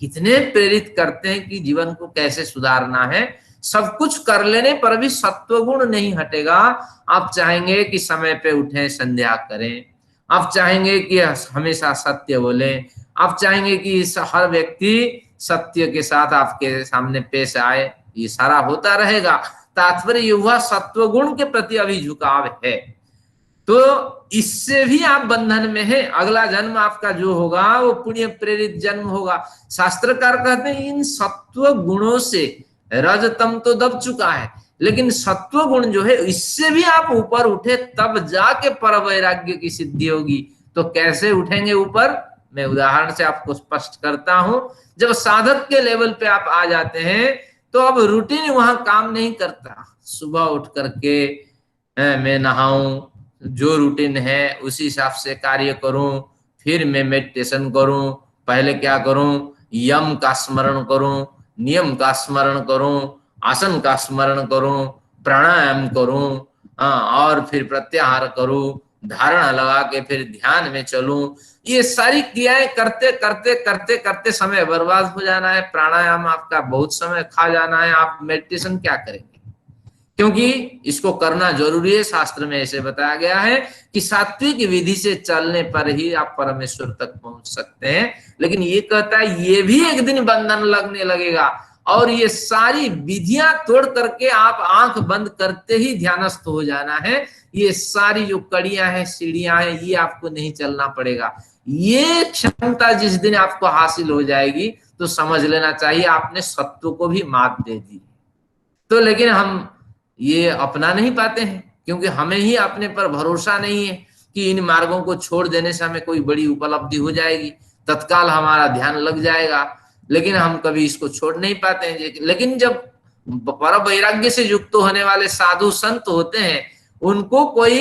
कितने प्रेरित करते हैं कि जीवन को कैसे सुधारना है। सब कुछ कर लेने पर भी सत्व गुण नहीं हटेगा। आप चाहेंगे कि समय पे उठें, संध्या करें, आप चाहेंगे कि हमेशा सत्य बोलें, आप चाहेंगे कि हर व्यक्ति सत्य के साथ आपके सामने पेश आए, ये सारा होता रहेगा। तात्पर्य ये हुआ सत्व गुण के प्रति अभी झुकाव है, तो इससे भी आप बंधन में हैं। अगला जन्म आपका जो होगा वो पुण्य प्रेरित जन्म होगा। शास्त्रकार कहते हैं इन सत्व गुणों से रजतम तो दब चुका है, लेकिन सत्व गुण जो है इससे भी आप ऊपर उठे तब जाके पर वैराग्य की सिद्धि होगी। तो कैसे उठेंगे ऊपर, मैं उदाहरण से आपको स्पष्ट करता हूं। जब साधक के लेवल पे आप आ जाते हैं तो अब रूटीन वहां काम नहीं करता। सुबह उठ करके मैं नहाऊं, जो रूटीन है उसी हिसाब से कार्य करूं, फिर मैं मेडिटेशन करूं। पहले क्या करूं, यम का स्मरण करूं, नियम का स्मरण करूं, आसन का स्मरण करूं, प्राणायाम करूं, और फिर प्रत्याहार करूं, धारणा लगा के फिर ध्यान में चलूं। ये सारी क्रियाएं करते करते करते करते समय बर्बाद हो जाना है। प्राणायाम आपका बहुत समय खा जाना है। आप मेडिटेशन क्या करेंगे, क्योंकि इसको करना जरूरी है। शास्त्र में ऐसे बताया गया है कि सात्विक विधि से चलने पर ही आप परमेश्वर तक पहुंच सकते हैं। लेकिन ये कहता है ये भी एक दिन बंधन लगने लगेगा, और ये सारी विधियां तोड़ करके आप आंख बंद करते ही ध्यानस्थ हो जाना है। ये सारी जो कड़ियां हैं, सीढ़ियां हैं, ये आपको नहीं चलना पड़ेगा। ये क्षमता जिस दिन आपको हासिल हो जाएगी तो समझ लेना चाहिए आपने सत्व को भी मात दे दी। तो लेकिन हम ये अपना नहीं पाते हैं, क्योंकि हमें ही अपने पर भरोसा नहीं है कि इन मार्गों को छोड़ देने से हमें कोई बड़ी उपलब्धि हो जाएगी, तत्काल हमारा ध्यान लग जाएगा। लेकिन हम कभी इसको छोड़ नहीं पाते हैं। लेकिन जब पर वैराग्य से युक्त होने वाले साधु संत होते हैं, उनको कोई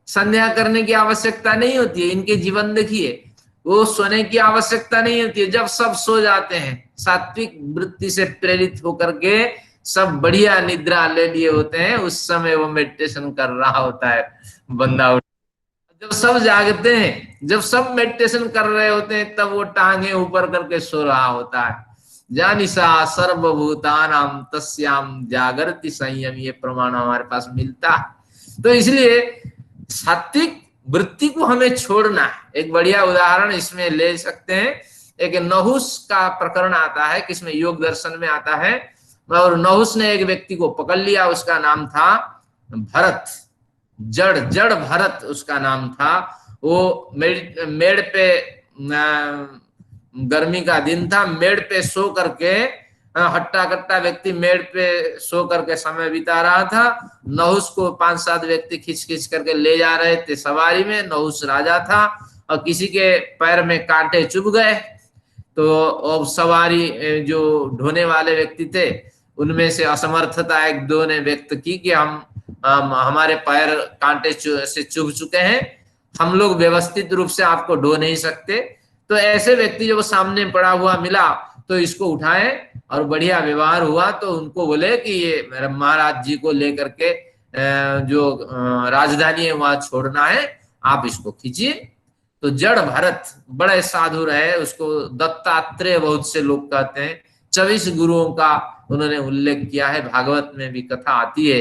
संध्या करने की आवश्यकता नहीं होती है। इनके जीवन देखिए, वो सोने की आवश्यकता नहीं होती है। जब सब सो जाते हैं, सात्विक वृत्ति से प्रेरित होकर के सब बढ़िया निद्रा ले लिए होते हैं, उस समय वो मेडिटेशन कर रहा होता है बंदा। जब सब जागते हैं, जब सब मेडिटेशन कर रहे होते हैं, तब वो टांगे ऊपर करके सो रहा होता है। जानिसा सर्वभूतानाम तस्याम जागृति संयम, ये प्रमाण हमारे पास मिलता है। तो इसलिए सात्विक वृत्ति को हमें छोड़ना है। एक बढ़िया उदाहरण इसमें ले सकते हैं। एक नहुस का प्रकरण आता है, किसमें योग दर्शन में आता है। और नहुस ने एक व्यक्ति को पकड़ लिया, उसका नाम था भरत, जड़ भरत उसका नाम था। वो मेड़ पे, गर्मी का दिन था, मेड़ पे सो करके, हट्टा कट्टा व्यक्ति मेड़ पे सो करके समय बिता रहा था। नहुस को 5-7 व्यक्ति खींच खींच करके ले जा रहे थे सवारी में। नहुस राजा था और किसी के पैर में कांटे चुभ गए, तो अब सवारी जो ढोने वाले व्यक्ति थे उनमें से असमर्थता एक दो ने व्यक्त की कि हम हमारे पैर कांटे से चुभ चुके हैं, हम लोग व्यवस्थित रूप से आपको ढो नहीं सकते। तो ऐसे व्यक्ति जब सामने पड़ा हुआ मिला तो इसको उठाए और बढ़िया व्यवहार हुआ। तो उनको बोले कि ये महाराज जी को लेकर के जो राजधानी है वहां छोड़ना है, आप इसको खींचिए। तो जड़ भरत बड़े साधु रहे, उसको दत्तात्रेय बहुत से लोग कहते हैं। 24 गुरुओं का उन्होंने उल्लेख किया है, भागवत में भी कथा आती है।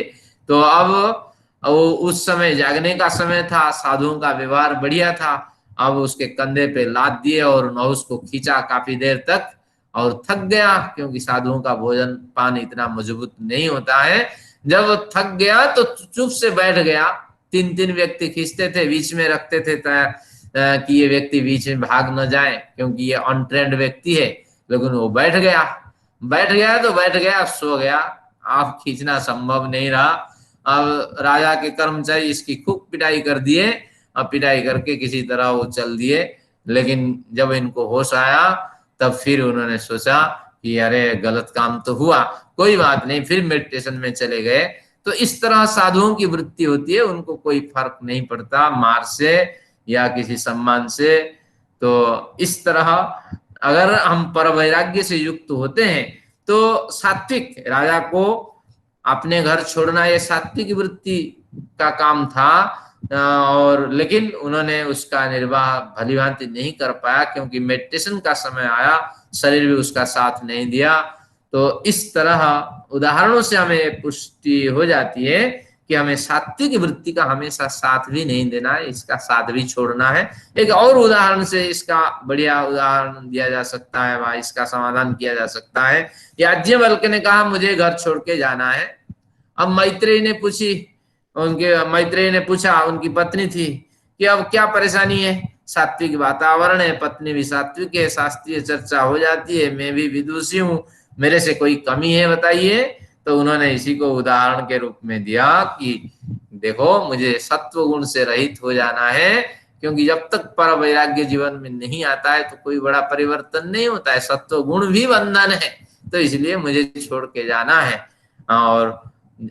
तो अब उस समय जागने का समय था, साधुओं का व्यवहार बढ़िया था। अब उसके कंधे पे लाद दिए और नहुस को खींचा काफी देर तक, और थक गया, क्योंकि साधुओं का भोजन पान इतना मजबूत नहीं होता है। जब थक गया तो चुप से बैठ गया। 3-3 व्यक्ति खींचते थे, बीच में रखते थे कि ये व्यक्ति बीच में भाग न जाए, क्योंकि ये अनट्रेंड व्यक्ति है। लेकिन वो बैठ गया तो बैठ गया, सो गया। अब खींचना संभव नहीं रहा। अब राजा के कर्मचारी इसकी खूब पिटाई कर दिए, अब पिटाई करके किसी तरह वो चल दिए। लेकिन जब इनको होश आया तब फिर उन्होंने सोचा कि अरे गलत काम तो हुआ, कोई बात नहीं, फिर मेडिटेशन में चले गए। तो इस तरह साधुओं की वृत्ति होती है, उनको कोई फर्क नहीं पड़ता मार से या किसी सम्मान से। तो इस तरह अगर हम पर वैराग्य से युक्त होते हैं तो सात्विक, राजा को अपने घर छोड़ना ये सात्विक वृत्ति का काम था, और लेकिन उन्होंने उसका निर्वाह भली भांति नहीं कर पाया क्योंकि मेडिटेशन का समय आया, शरीर भी उसका साथ नहीं दिया। तो इस तरह उदाहरणों से हमें पुष्टि हो जाती है कि हमें सात्विक वृत्ति का हमेशा साथ भी नहीं देना है, इसका साथ भी छोड़ना है। एक और उदाहरण से इसका बढ़िया उदाहरण दिया जा सकता है, वहां इसका समाधान किया जा सकता है। याज्ञवल्क्य ने कहा मुझे घर छोड़ के जाना है। अब मैत्रेयी ने पूछा, उनकी पत्नी थी, कि अब क्या परेशानी है? सात्विक वातावरण है, पत्नी भी सात्विक है, शास्त्रीय चर्चा हो जाती है, मैं भी विदुषी हूँ, मेरे से कोई कमी है बताइए? तो उन्होंने इसी को उदाहरण के रूप में दिया कि देखो मुझे सत्व गुण से रहित हो जाना है, क्योंकि जब तक पर वैराग्य जीवन में नहीं आता है तो कोई बड़ा परिवर्तन नहीं होता है, सत्व गुण भी बंधन है, तो इसलिए मुझे छोड़ के जाना है। और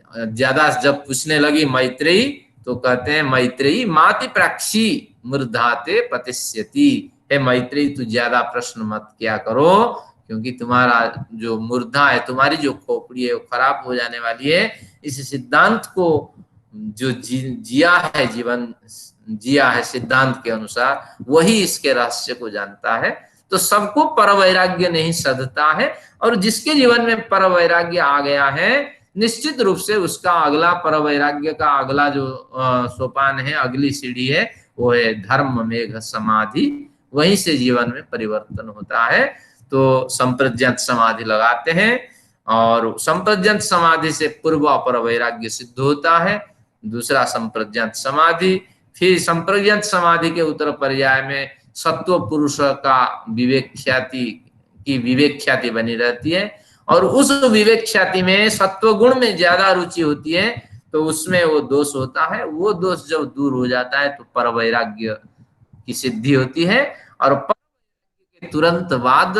ज्यादा जब पूछने लगी मैत्रेयी तो कहते हैं मैत्रेयी माति प्राक्षी मूर्धाते पतिष्यति, हे मैत्रेयी तू ज्यादा प्रश्न मत किया करो, क्योंकि तुम्हारा जो मूर्धा है, तुम्हारी जो खोपड़ी है वो खराब हो जाने वाली है। इस सिद्धांत को जो जिया है, जीवन जिया है सिद्धांत के अनुसार, वही इसके रहस्य को जानता है। तो सबको पर वैराग्य नहीं सधता है, और जिसके जीवन में पर वैराग्य आ गया है निश्चित रूप से उसका अगला पर वैराग्य का अगला जो सोपान है, अगली सीढ़ी है, वो है धर्म मेघ समाधि, वहीं से जीवन में परिवर्तन होता है। तो संप्रज्ञात समाधि लगाते हैं और संप्रज्ञात समाधि से पूर्व अपर वैराग्य सिद्ध होता है। दूसरा संप्रज्ञात समाधि, फिर संप्रज्ञात समाधि के उत्तर पर्याय में सत्व पुरुष का विवेक ख्याति बनी रहती है, और उस विवेक ख्याति में सत्व गुण में ज्यादा रुचि होती है, तो उसमें वो दोष होता है। वो दोष जब दूर हो जाता है तो पर वैराग्य की सिद्धि होती है, और पर के तुरंत बाद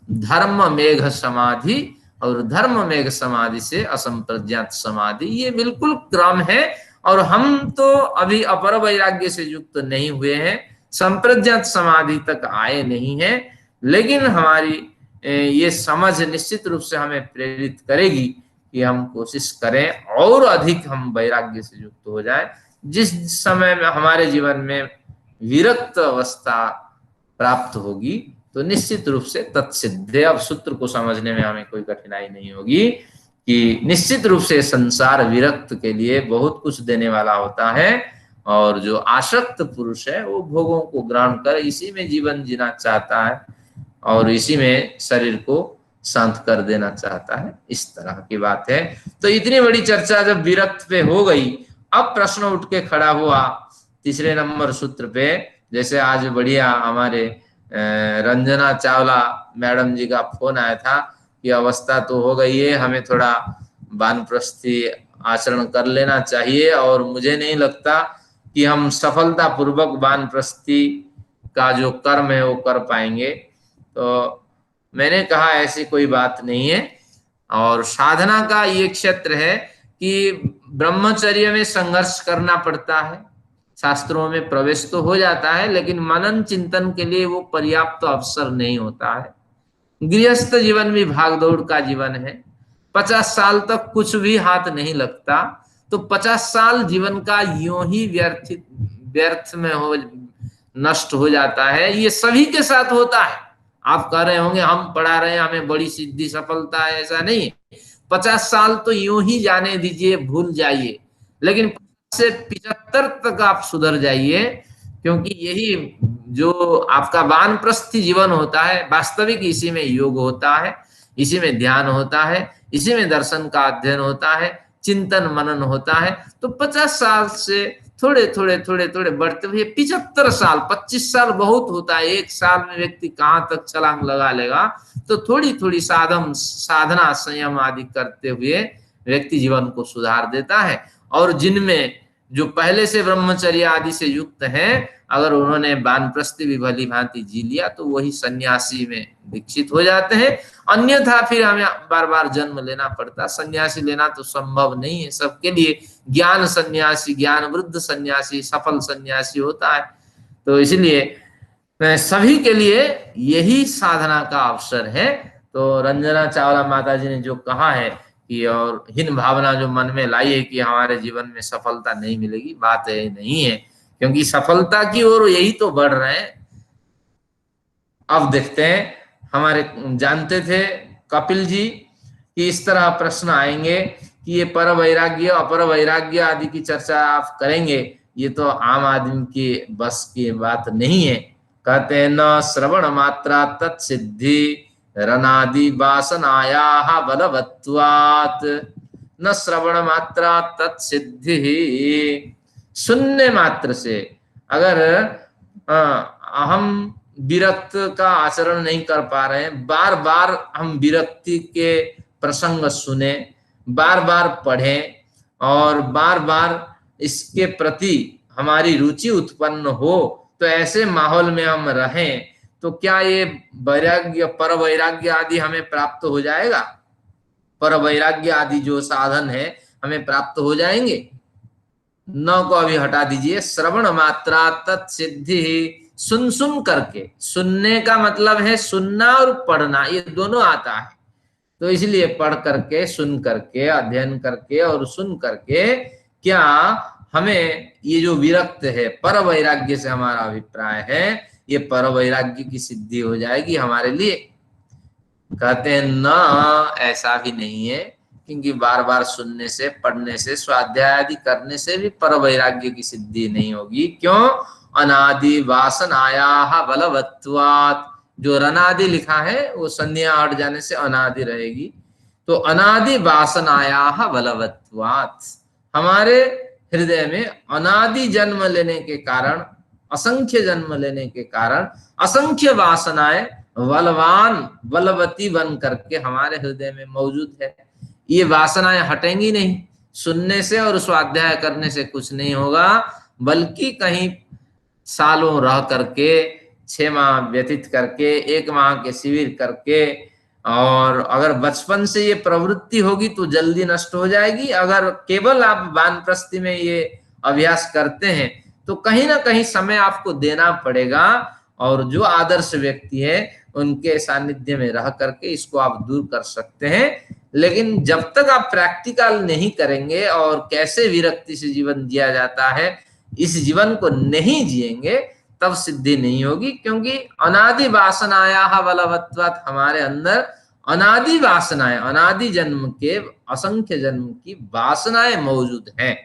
धर्म मेघ समाधि, और धर्म मेघ समाधि से असंप्रज्ञात समाधि, ये बिल्कुल क्रम है। और हम तो अभी अपर वैराग्य से युक्त नहीं हुए हैं, संप्रज्ञात समाधि तक आए नहीं हैं, लेकिन हमारी ये समझ निश्चित रूप से हमें प्रेरित करेगी कि हम कोशिश करें और अधिक हम वैराग्य से युक्त हो जाए। जिस समय में हमारे जीवन में विरक्त अवस्था प्राप्त होगी तो निश्चित रूप से तत्सिद्धे, अब सूत्र को समझने में हमें कोई कठिनाई नहीं होगी कि निश्चित रूप से संसार विरक्त के लिए बहुत कुछ देने वाला होता है, और जो आसक्त पुरुष है वो भोगों को ग्रहण कर इसी में जीवन जीना चाहता है और इसी में शरीर को शांत कर देना चाहता है। इस तरह की बात है। तो इतनी बड़ी चर्चा जब विरक्त पे हो गई, अब प्रश्न उठ के खड़ा हुआ तीसरे नंबर सूत्र पे। जैसे आज बढ़िया हमारे रंजना चावला मैडम जी का फोन आया था कि अवस्था तो हो गई है, हमें थोड़ा वानप्रस्थी आचरण कर लेना चाहिए, और मुझे नहीं लगता कि हम सफलता पूर्वक वानप्रस्थी का जो कर्म है वो कर पाएंगे। तो मैंने कहा ऐसी कोई बात नहीं है, और साधना का ये क्षेत्र है कि ब्रह्मचर्य में संघर्ष करना पड़ता है, शास्त्रों में प्रवेश तो हो जाता है, लेकिन मनन चिंतन के लिए वो पर्याप्त अवसर नहीं होता है। गृहस्थ जीवन भी भागदौड़ का जीवन है, 50 साल तक कुछ भी हाथ नहीं लगता, तो 50 साल जीवन का यूं ही व्यर्थ में हो नष्ट हो जाता है। ये सभी के साथ होता है। आप कह रहे होंगे हम पढ़ा रहे हैं, हमें बड़ी सिद्धि सफलता है, ऐसा नहीं। 50 साल तो यूं ही जाने दीजिए, भूल जाइए, लेकिन 50 से 75 तक आप सुधर जाइए, क्योंकि यही जो आपका वानप्रस्थी जीवन होता है, वास्तविक इसी में योग होता है, इसी में ध्यान होता है, इसी में दर्शन का अध्ययन होता है, चिंतन मनन होता है। तो 50 साल से थोड़े थोड़े बढ़ते हुए 75 साल, 25 साल बहुत होता है, एक साल में व्यक्ति कहां तक छलांग लगा लेगा। तो थोड़ी थोड़ी साधना संयम आदि करते हुए व्यक्ति जीवन को सुधार देता है। और जिनमें जो पहले से ब्रह्मचर्य आदि से युक्त हैं, अगर उन्होंने वानप्रस्थी भी भली भांति जी लिया तो वही सन्यासी में दीक्षित हो जाते हैं। अन्यथा फिर हमें बार बार जन्म लेना पड़ता। सन्यासी लेना तो संभव नहीं है सबके लिए। ज्ञान सन्यासी, ज्ञान वृद्ध सन्यासी सफल सन्यासी होता है। तो इसलिए सभी के लिए यही साधना का अवसर है। तो रंजना चावला माता जी ने जो कहा है कि और हीन भावना जो मन में लाई है कि हमारे जीवन में सफलता नहीं मिलेगी, बात है नहीं है, क्योंकि सफलता की ओर यही तो बढ़ रहे हैं। अब देखते हैं, हमारे जानते थे कपिल जी कि इस तरह प्रश्न आएंगे कि ये पर वैराग्य अपर वैराग्य आदि की चर्चा आप करेंगे, ये तो आम आदमी के बस की बात नहीं है। कहते हैं न श्रवण मात्रा तत्सिद्धि रनादि वासनाया बलवत्वात्। न श्रवण मात्रा तत्सिद्धि, सुनने मात्र से अगर हम विरक्त का आचरण नहीं कर पा रहे हैं, बार बार हम विरक्ति के प्रसंग सुने, बार बार पढ़ें और बार बार इसके प्रति हमारी रुचि उत्पन्न हो, तो ऐसे माहौल में हम रहें तो क्या ये वैराग्य पर वैराग्य आदि हमें प्राप्त हो जाएगा? पर वैराग्य आदि जो साधन है हमें प्राप्त हो जाएंगे? न को अभी हटा दीजिए। श्रवण मात्रा तत्सिद्धि, सुन करके, सुनने का मतलब है सुनना और पढ़ना, ये दोनों आता है। तो इसलिए पढ़ करके, सुन करके, अध्ययन करके और सुन करके क्या हमें ये जो विरक्त है, पर वैराग्य से हमारा अभिप्राय है, ये पर वैराग्य की सिद्धि हो जाएगी हमारे लिए? कहते हैं न, ऐसा भी नहीं है, क्योंकि बार बार सुनने से, पढ़ने से, स्वाध्याय आदि करने से भी पर वैराग्य की सिद्धि नहीं होगी। क्यों? अनादि वासनाया बलवत्वात्। जो रनादि लिखा है वो संज्ञा हट जाने से अनादि रहेगी। तो अनादि वासनाया बलवत्वात्, हमारे हृदय में अनादि जन्म लेने के कारण, असंख्य जन्म लेने के कारण असंख्य वासनाएं बलवान बलवती बन करके हमारे हृदय में मौजूद है। ये वासनाएं हटेंगी नहीं, सुनने से और स्वाध्याय करने से कुछ नहीं होगा, बल्कि कहीं सालों रह करके, 6 माह व्यतीत करके, 1 माह के शिविर करके, और अगर बचपन से ये प्रवृत्ति होगी तो जल्दी नष्ट हो जाएगी। अगर केवल आप वानप्रस्थी में ये अभ्यास करते हैं तो कहीं ना कहीं समय आपको देना पड़ेगा, और जो आदर्श व्यक्ति है उनके सानिध्य में रह करके इसको आप दूर कर सकते हैं। लेकिन जब तक आप प्रैक्टिकल नहीं करेंगे और कैसे विरक्ति से जीवन जिया जाता है, इस जीवन को नहीं जिएंगे, तब सिद्धि नहीं होगी। क्योंकि अनादि वासनाया बलवत्वात्, हमारे अंदर अनादि वासनाएं, अनादि जन्म के, असंख्य जन्म की वासनाएं मौजूद हैं।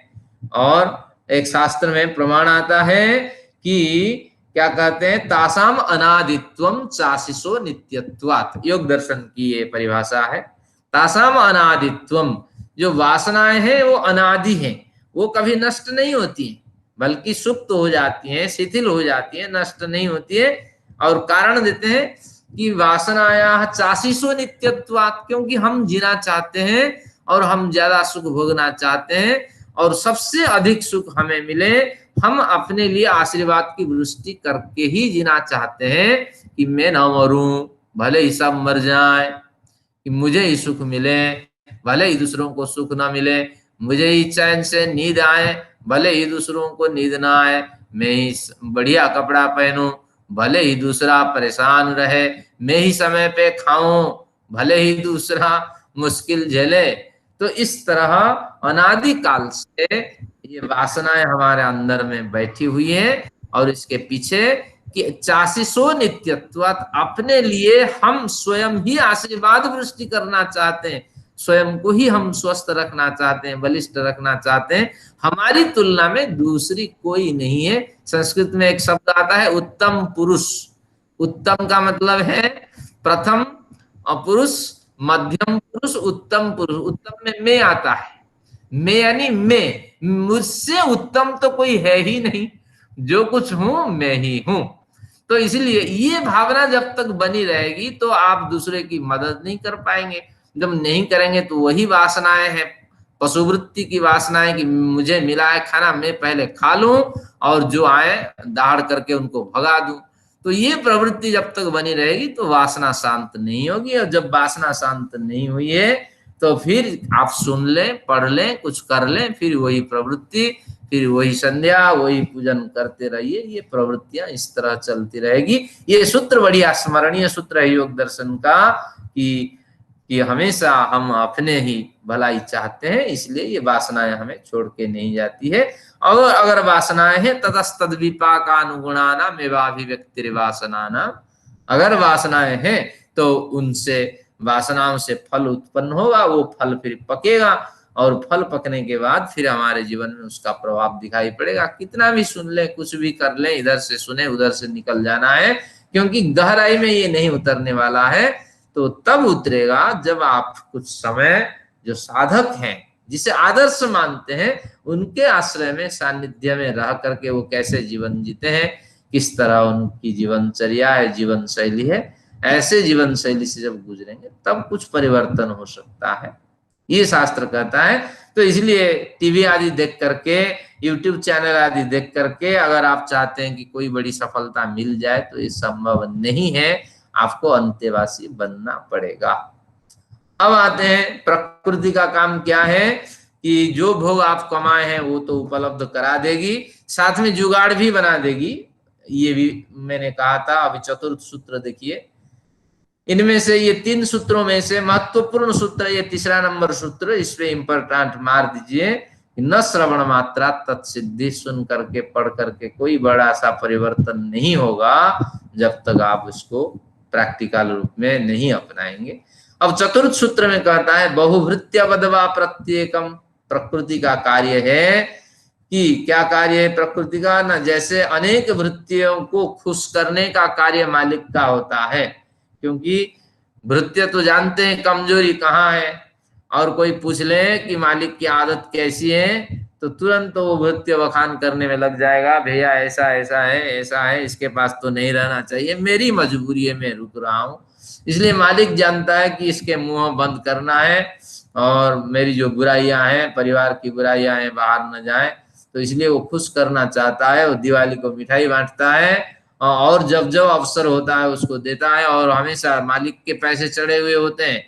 और एक शास्त्र में प्रमाण आता है कि क्या कहते हैं, तासाम अनादित्वम चाशिसो नित्यत्वात्। योग दर्शन की ये परिभाषा है। तासाम अनादित्वम, जो वासनाएं हैं वो अनादि हैं, वो कभी नष्ट नहीं होती हैं, बल्कि सुप्त हो जाती हैं, शिथिल हो जाती हैं, नष्ट नहीं होती है। और कारण देते हैं कि वासनाया चाशिसो नित्यत्वात्, क्योंकि हम जीना चाहते हैं और हम ज्यादा सुख भोगना चाहते हैं, और सबसे अधिक सुख हमें मिले, हम अपने लिए आशीर्वाद की वृष्टि करके ही जीना चाहते हैं कि मैं न मरूं, भले ही सब मर जाए, कि मुझे ही सुख मिले, भले ही दूसरों को सुख ना मिले, मुझे ही चैन से नींद आए, भले ही दूसरों को नींद ना आए, मैं ही बढ़िया कपड़ा पहनूं, भले ही दूसरा परेशान रहे, मैं ही समय पे खाऊं, भले ही दूसरा मुश्किल झेले। तो इस तरह अनादि काल से ये वासनाएं हमारे अंदर में बैठी हुई हैं, और इसके पीछे कि चाशिसो नित्यत्वात्, अपने लिए हम स्वयं ही आशीर्वाद वृष्टि करना चाहते हैं, स्वयं को ही हम स्वस्थ रखना चाहते हैं, बलिष्ठ रखना चाहते हैं। हमारी तुलना में दूसरी कोई नहीं है। संस्कृत में एक शब्द आता है उत्तम पुरुष। उत्तम का मतलब है प्रथम पुरुष, मध्यम पुरुष, उत्तम पुरुष। उत्तम में मैं आता है, मैं यानी मैं, मुझसे उत्तम तो कोई है ही नहीं, जो कुछ हूं मैं ही हूं। तो इसलिए ये भावना जब तक बनी रहेगी तो आप दूसरे की मदद नहीं कर पाएंगे। जब नहीं करेंगे तो वही वासनाएं हैं पशुवृत्ति की वासना है कि मुझे मिला है खाना, मैं पहले खा लूं और जो आए दाड़ करके उनको भगा दूं। तो ये प्रवृत्ति जब तक बनी रहेगी तो वासना शांत नहीं होगी, और जब वासना शांत नहीं हुई है तो फिर आप सुन लें, पढ़ लें, कुछ कर लें, फिर वही प्रवृत्ति, फिर वही संध्या, वही पूजन करते रहिए। ये प्रवृत्तियां इस तरह चलती रहेगी। ये सूत्र बड़ी स्मरणीय सूत्र है योग दर्शन का, कि हमेशा हम अपने ही भलाई चाहते हैं, इसलिए ये वासनाएं हमें छोड़ के नहीं जाती है। और अगर वासनाएं हैं ततस्तद विपाकानुगुणानाम एवाभिव्यक्तिर्वासनानाम, अगर वासनाएं हैं तो उनसे, वासनाओं से फल उत्पन्न होगा, वो फल फिर पकेगा, और फल पकने के बाद फिर हमारे जीवन में उसका प्रभाव दिखाई पड़ेगा। कितना भी सुन ले, कुछ भी कर ले, इधर से सुने उधर से निकल जाना है, क्योंकि गहराई में ये नहीं उतरने वाला है। तो तब उतरेगा जब आप कुछ समय जो साधक हैं, जिसे आदर्श मानते हैं, उनके आश्रय में, सानिध्य में रह करके वो कैसे जीवन जीते हैं, किस तरह उनकी जीवनचर्या है, जीवन शैली है, ऐसे जीवन शैली से जब गुजरेंगे तब कुछ परिवर्तन हो सकता है, ये शास्त्र कहता है। तो इसलिए टीवी आदि देख करके, यूट्यूब चैनल आदि देख करके अगर आप चाहते हैं कि कोई बड़ी सफलता मिल जाए तो ये संभव नहीं है, आपको अंतेवासी बनना पड़ेगा। अब आते हैं प्रकृति का काम क्या है, कि जो भोग आप कमाए हैं वो तो उपलब्ध करा देगी, साथ में जुगाड़ भी बना देगी। ये भी मैंने कहा था। अभी चतुर्थ सूत्र देखिए, इनमें से ये 3 सूत्रों में से महत्वपूर्ण सूत्र ये तीसरा नंबर सूत्र, इस पे इंपॉर्टेंट मार दीजिए। न श्रवण मात्रा तत्सिद्धि, सुन करके पढ़ करके कोई बड़ा सा परिवर्तन नहीं होगा जब तक आप उसको प्रैक्टिकल रूप में नहीं अपनाएंगे। अब चतुर्थ सूत्र में कहता है बहुभृत्य वदवा प्रत्येकम, प्रकृति का कार्य है कि क्या कार्य है प्रकृति का ना, जैसे अनेक वृत्तियों को खुश करने का कार्य मालिक का होता है, क्योंकि भृत्य तो जानते हैं कमजोरी कहाँ है, और कोई पूछ ले कि मालिक की आदत कैसी है तो तुरंत वो भृत्य बखान करने में लग जाएगा, भैया ऐसा ऐसा है, ऐसा है, इसके पास तो नहीं रहना चाहिए, मेरी मजबूरी है, मैं रुक रहा हूँ। इसलिए मालिक जानता है कि इसके मुंह बंद करना है, और मेरी जो बुराइयां हैं, परिवार की बुराइयां हैं, बाहर न जाए, तो इसलिए वो खुश करना चाहता है। वो दिवाली को मिठाई बांटता है, और जब जब अवसर होता है उसको देता है, और हमेशा मालिक के पैसे चढ़े हुए होते हैं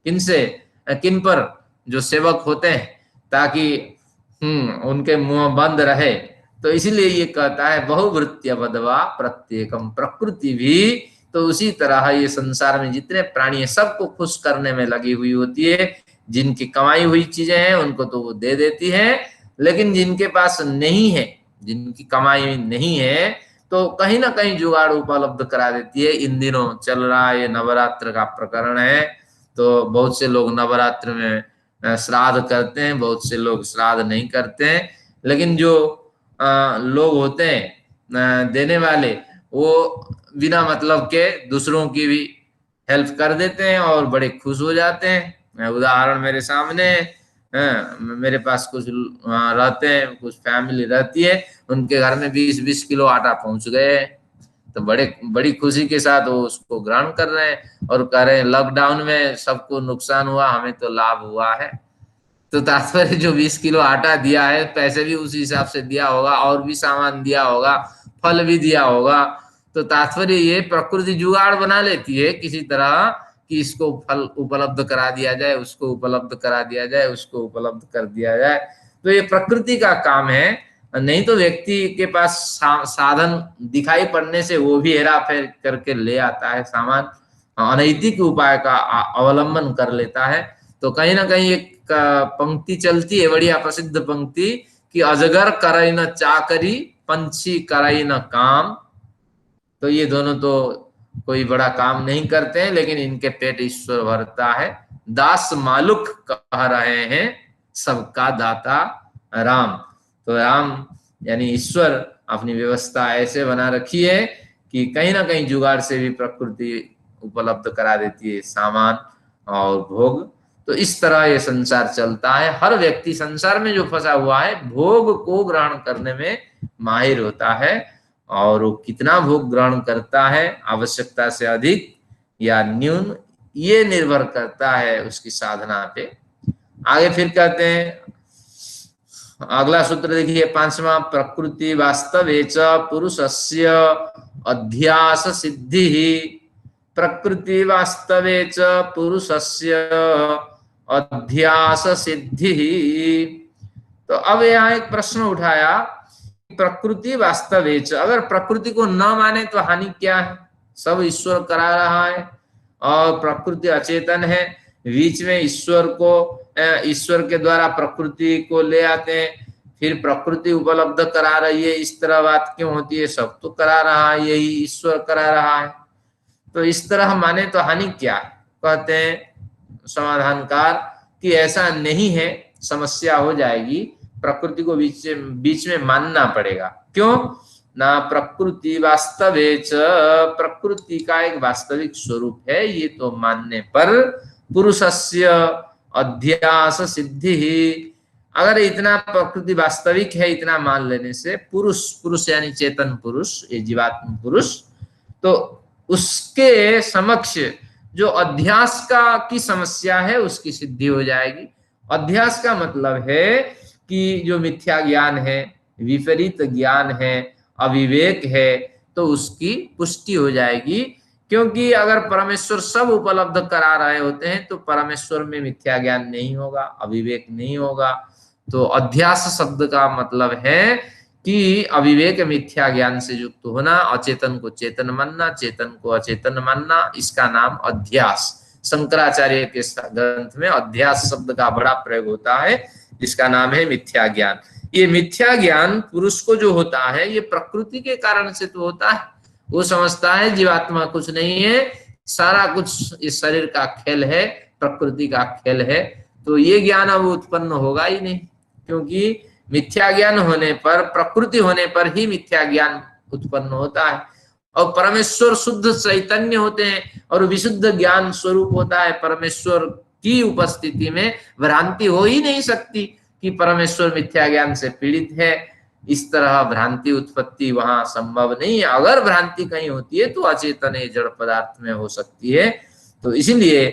किनसे, किन पर, जो सेवक होते हैं, ताकि उनके मुंह बंद रहे। तो इसलिए ये कहता है बहुवृत्य वदवा प्रत्येकम, प्रकृति भी तो उसी तरह ये संसार में जितने प्राणी है सबको खुश करने में लगी हुई होती है। जिनकी कमाई हुई चीजें हैं उनको तो वो दे देती है, लेकिन जिनके पास नहीं है, जिनकी कमाई नहीं है, तो कहीं ना कहीं जुगाड़ उपलब्ध करा देती है। इन दिनों चल रहा है ये नवरात्र का प्रकरण है, तो बहुत से लोग नवरात्र में श्राद्ध करते हैं, बहुत से लोग श्राद्ध नहीं करते हैं, लेकिन जो लोग होते हैं देने वाले, वो बिना मतलब के दूसरों की भी हेल्प कर देते हैं और बड़े खुश हो जाते हैं। उदाहरण मेरे सामने, मेरे पास कुछ रहते हैं, कुछ फैमिली रहती है, उनके घर में 20-20 किलो आटा पहुंच गए, तो बड़ी खुशी के साथ वो उसको ग्रहण कर रहे हैं और कह रहे हैं लॉकडाउन में सबको नुकसान हुआ, हमें तो लाभ हुआ है। तो तात्पर्य जो 20 किलो आटा दिया है, पैसे भी उसी हिसाब से दिया होगा, और भी सामान दिया होगा, फल भी दिया होगा। तो तात्पर्य ये प्रकृति जुगाड़ बना लेती है किसी तरह कि इसको फल उपलब्ध करा दिया जाए, उसको उपलब्ध करा दिया जाए, उसको उपलब्ध कर दिया जाए। तो ये प्रकृति का काम है, नहीं तो व्यक्ति के पास साधन दिखाई पड़ने से वो भी हेरा फेर करके ले आता है सामान, अनैतिक उपाय का अवलंबन कर लेता है। तो कहीं ना कहीं एक पंक्ति चलती है, बढ़िया प्रसिद्ध पंक्ति, कि अजगर करई न चाकरी, पंछी करई न काम। तो ये दोनों तो कोई बड़ा काम नहीं करते हैं, लेकिन इनके पेट ईश्वर भरता है। दास मालुक कह रहे हैं, सबका दाता राम। तो राम यानी ईश्वर अपनी व्यवस्था ऐसे बना रखी है कि कहीं ना कहीं जुगाड़ से भी प्रकृति उपलब्ध करा देती है सामान और भोग। तो इस तरह ये संसार चलता है। हर व्यक्ति संसार में जो फंसा हुआ है भोग को ग्रहण करने में माहिर होता है, और वो कितना भोग ग्रहण करता है, आवश्यकता से अधिक या न्यून, ये निर्भर करता है उसकी साधना पे। आगे फिर कहते हैं, अगला सूत्र देखिए पांचवा, प्रकृति वास्तवेच पुरुषस्य अध्यास सिद्धि। प्रकृति वास्तवेच पुरुषस्य अध्यास सिद्धि। तो अब यहाँ एक प्रश्न उठाया, प्रकृति वास्तवेच, अगर प्रकृति को न माने तो हानि क्या है? सब ईश्वर करा रहा है और प्रकृति अचेतन है, बीच में ईश्वर के द्वारा प्रकृति को ले आते हैं, फिर प्रकृति उपलब्ध करा रही है, इस तरह बात क्यों होती है? सब तो करा रहा है, यही ईश्वर करा रहा है, तो इस तरह माने तो हानि क्या है? कहते हैं समाधानकार कि ऐसा नहीं है, समस्या हो जाएगी, प्रकृति को बीच में मानना पड़ेगा। क्यों? ना प्रकृति वास्तवेच, प्रकृति का एक वास्तविक स्वरूप है, ये तो मानने पर पुरुषस्य अध्यास सिद्धि, अगर इतना प्रकृति वास्तविक है, इतना मान लेने से पुरुष यानी चेतन पुरुष, ये जीवात्म पुरुष, तो उसके समक्ष जो अध्यास की समस्या है उसकी सिद्धि हो जाएगी। अध्यास का मतलब है कि जो मिथ्या ज्ञान है, विपरीत ज्ञान है, अविवेक है, तो उसकी पुष्टि हो जाएगी। क्योंकि अगर परमेश्वर सब उपलब्ध करा रहे होते हैं तो परमेश्वर में मिथ्या ज्ञान नहीं होगा, अविवेक नहीं होगा। तो अध्यास शब्द का मतलब है कि अविवेक मिथ्या ज्ञान से युक्त होना, अचेतन को चेतन मानना, चेतन को अचेतन मानना, इसका नाम अध्यास। शंकराचार्य के ग्रंथ में अध्यास शब्द का बड़ा प्रयोग होता है, जिसका नाम है मिथ्या ज्ञान। ये मिथ्या ज्ञान पुरुष को जो होता है, ये प्रकृति के कारण से तो होता है। वो समझता है जीवात्मा कुछ नहीं है, सारा कुछ इस शरीर का खेल है, प्रकृति का खेल है, तो ये ज्ञान अब उत्पन्न होगा ही नहीं, क्योंकि मिथ्या ज्ञान होने पर, प्रकृति होने पर ही मिथ्या ज्ञान उत्पन्न होता है। और परमेश्वर शुद्ध चैतन्य होते हैं और विशुद्ध ज्ञान स्वरूप होता है। परमेश्वर की उपस्थिति में भ्रांति हो ही नहीं सकती कि परमेश्वर मिथ्या ज्ञान से पीड़ित है, इस तरह भ्रांति उत्पत्ति वहां संभव नहीं है। अगर भ्रांति कहीं होती है तो अचेतन जड़ पदार्थ में हो सकती है। तो इसीलिए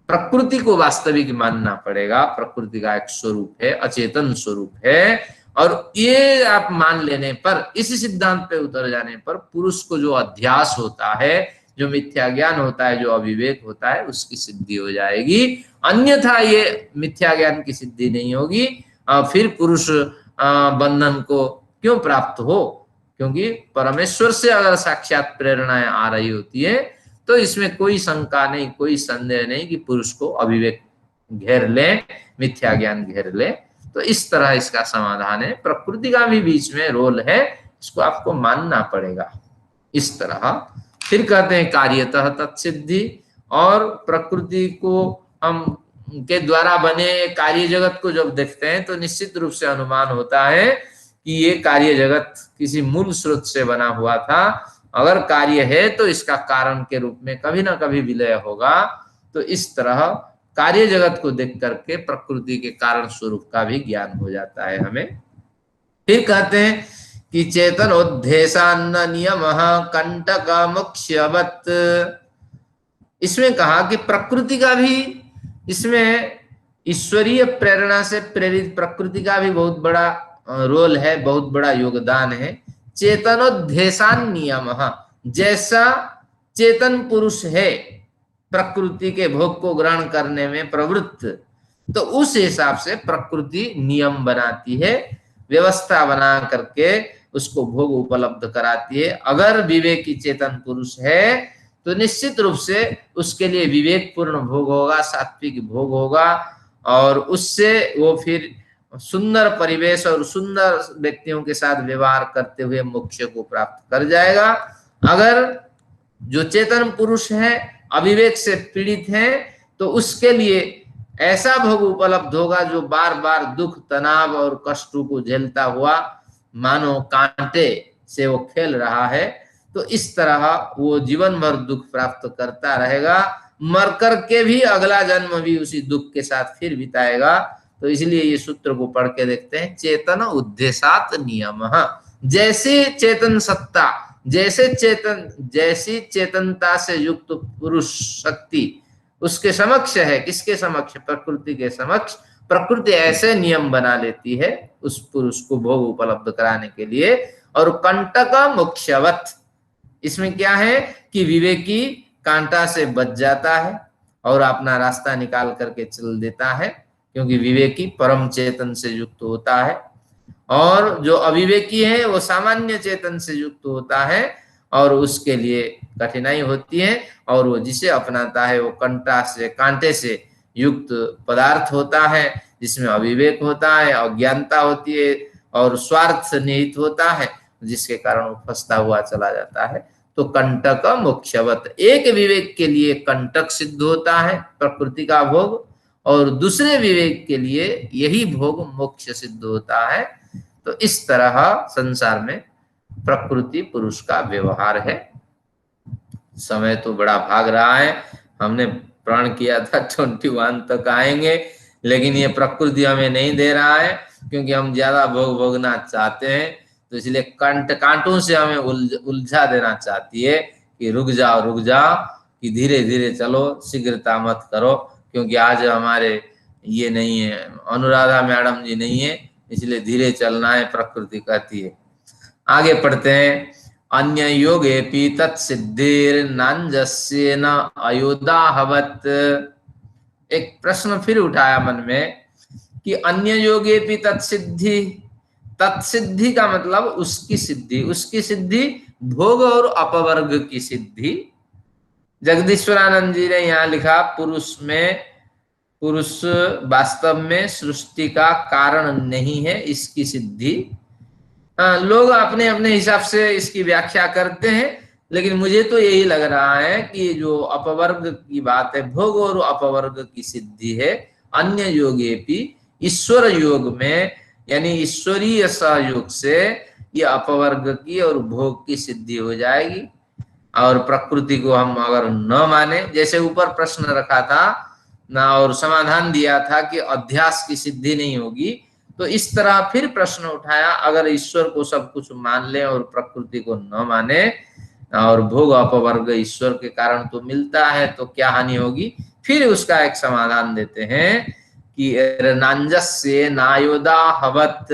प्रकृति को वास्तविक मानना पड़ेगा, प्रकृति का एक स्वरूप है, अचेतन स्वरूप है। और ये आप मान लेने पर, इसी सिद्धांत पे उतर जाने पर, पुरुष को जो अध्यास होता है, जो मिथ्या ज्ञान होता है, जो अविवेक होता है, उसकी सिद्धि हो जाएगी। अन्यथा ये मिथ्या ज्ञान की सिद्धि नहीं होगी। फिर पुरुष बंधन को क्यों प्राप्त हो? क्योंकि परमेश्वर से अगर साक्षात प्रेरणाएं आ रही होती है तो इसमें कोई शंका नहीं, कोई संदेह नहीं कि पुरुष को अविवेक घेर ले, मिथ्या ज्ञान घेर ले। तो इस तरह इसका समाधान है। प्रकृति का भी बीच में रोल है, इसको आपको मानना पड़ेगा इस तरह। फिर कहते हैं कार्यतः तत्सिद्धि, और प्रकृति को हम के द्वारा बने कार्य जगत को जब देखते हैं तो निश्चित रूप से अनुमान होता है कि ये कार्य जगत किसी मूल स्रोत से बना हुआ था। अगर कार्य है तो इसका कारण के रूप में कभी ना कभी विलय होगा। तो इस तरह कार्य जगत को देख करके प्रकृति के कारण स्वरूप का भी ज्ञान हो जाता है हमें। फिर कहते हैं कि चेतनोद्धेशान्न नियमः कंटक मुक्ष्यवत्। इसमें कहा कि प्रकृति का भी, इसमें ईश्वरीय प्रेरणा से प्रेरित प्रकृति का भी बहुत बड़ा रोल है, बहुत बड़ा योगदान है। चेतनोद्धेशान नियमः, जैसा चेतन पुरुष है प्रकृति के भोग को ग्रहण करने में प्रवृत्त, तो उस हिसाब से प्रकृति नियम बनाती है, व्यवस्था बना करके उसको भोग उपलब्ध कराती है। अगर विवेकी चेतन पुरुष है तो निश्चित रूप से उसके लिए विवेक पूर्ण भोग होगा, सात्विक भोग होगा, और उससे वो फिर सुंदर परिवेश और सुंदर व्यक्तियों के साथ व्यवहार करते हुए मोक्ष को प्राप्त कर जाएगा। अगर जो चेतन पुरुष है अविवेक से पीड़ित है तो उसके लिए ऐसा भोग उपलब्ध होगा जो बार बार दुख, तनाव और कष्टों को झेलता हुआ मानो कांटे से वो खेल रहा है। तो इस तरह वो जीवन भर दुख प्राप्त करता रहेगा, मर कर के भी अगला जन्म भी उसी दुख के साथ फिर बिताएगा। तो इसलिए ये सूत्र को पढ़ के देखते हैं। चेतन उद्देशात नियमः, जैसे चेतन सत्ता, जैसी चेतनता से युक्त पुरुष शक्ति उसके समक्ष है। किसके समक्ष? प्रकृति के समक्ष। प्रकृति ऐसे नियम बना लेती है उस पुरुष को भोग उपलब्ध कराने के लिए। और कंटक मुख्यवत, इसमें क्या है कि विवेकी कांटा से बच जाता है और अपना रास्ता निकाल करके चल देता है, क्योंकि विवेकी परम चेतन से युक्त होता है, और जो अविवेकी है वो सामान्य चेतन से युक्त होता है और उसके लिए कठिनाई होती है, और वो जिसे अपनाता है वो कांटे से युक्त पदार्थ होता है, जिसमें अविवेक होता है, अज्ञानता होती है और स्वार्थ निहित होता है, जिसके कारण वो फंसता हुआ चला जाता है। तो कंटक मोक्षवत, एक विवेक के लिए कंटक सिद्ध होता है प्रकृति का भोग, और दूसरे विवेक के लिए यही भोग मोक्ष सिद्ध होता है। तो इस तरह संसार में प्रकृति पुरुष का व्यवहार है। समय तो बड़ा भाग रहा है, हमने प्रण किया था 21 तक आएंगे, लेकिन ये प्रकृति हमें नहीं दे रहा है, क्योंकि हम ज्यादा भोगना चाहते हैं। तो इसलिए कांटों से हमें उलझा देना चाहती है कि रुक जाओ कि धीरे धीरे चलो, शीघ्रता मत करो, क्योंकि आज हमारे ये नहीं है, अनुराधा मैडम जी नहीं है, इसलिए धीरे चलना है, प्रकृति कहती है। आगे पढ़ते हैं। अन्य योगे तत्सिद्धिर नांजस्येन अयोदाहवत्। एक प्रश्न फिर उठाया मन में कि अन्य योगे तत्सिद्धि, तत्सिद्धि का मतलब उसकी सिद्धि भोग और अपवर्ग की सिद्धि। जगदीश्वरानंद जी ने यहाँ लिखा, पुरुष वास्तव में सृष्टि का कारण नहीं है, इसकी सिद्धि। लोग अपने अपने हिसाब से इसकी व्याख्या करते हैं, लेकिन मुझे तो यही लग रहा है कि जो अपवर्ग की बात है, भोग और अपवर्ग की सिद्धि है। अन्य योगेपि, ईश्वर योग में, यानी ईश्वरीय सहयोग से ये अपवर्ग की और भोग की सिद्धि हो जाएगी। और प्रकृति को हम अगर न माने, जैसे ऊपर प्रश्न रखा था ना और समाधान दिया था कि अध्यास की सिद्धि नहीं होगी, तो इस तरह फिर प्रश्न उठाया, अगर ईश्वर को सब कुछ मान ले और प्रकृति को न माने, और भोग अपवर्ग ईश्वर के कारण तो मिलता है, तो क्या हानि होगी। फिर उसका एक समाधान देते हैं कि रनांजस्य नायोदाहवत्,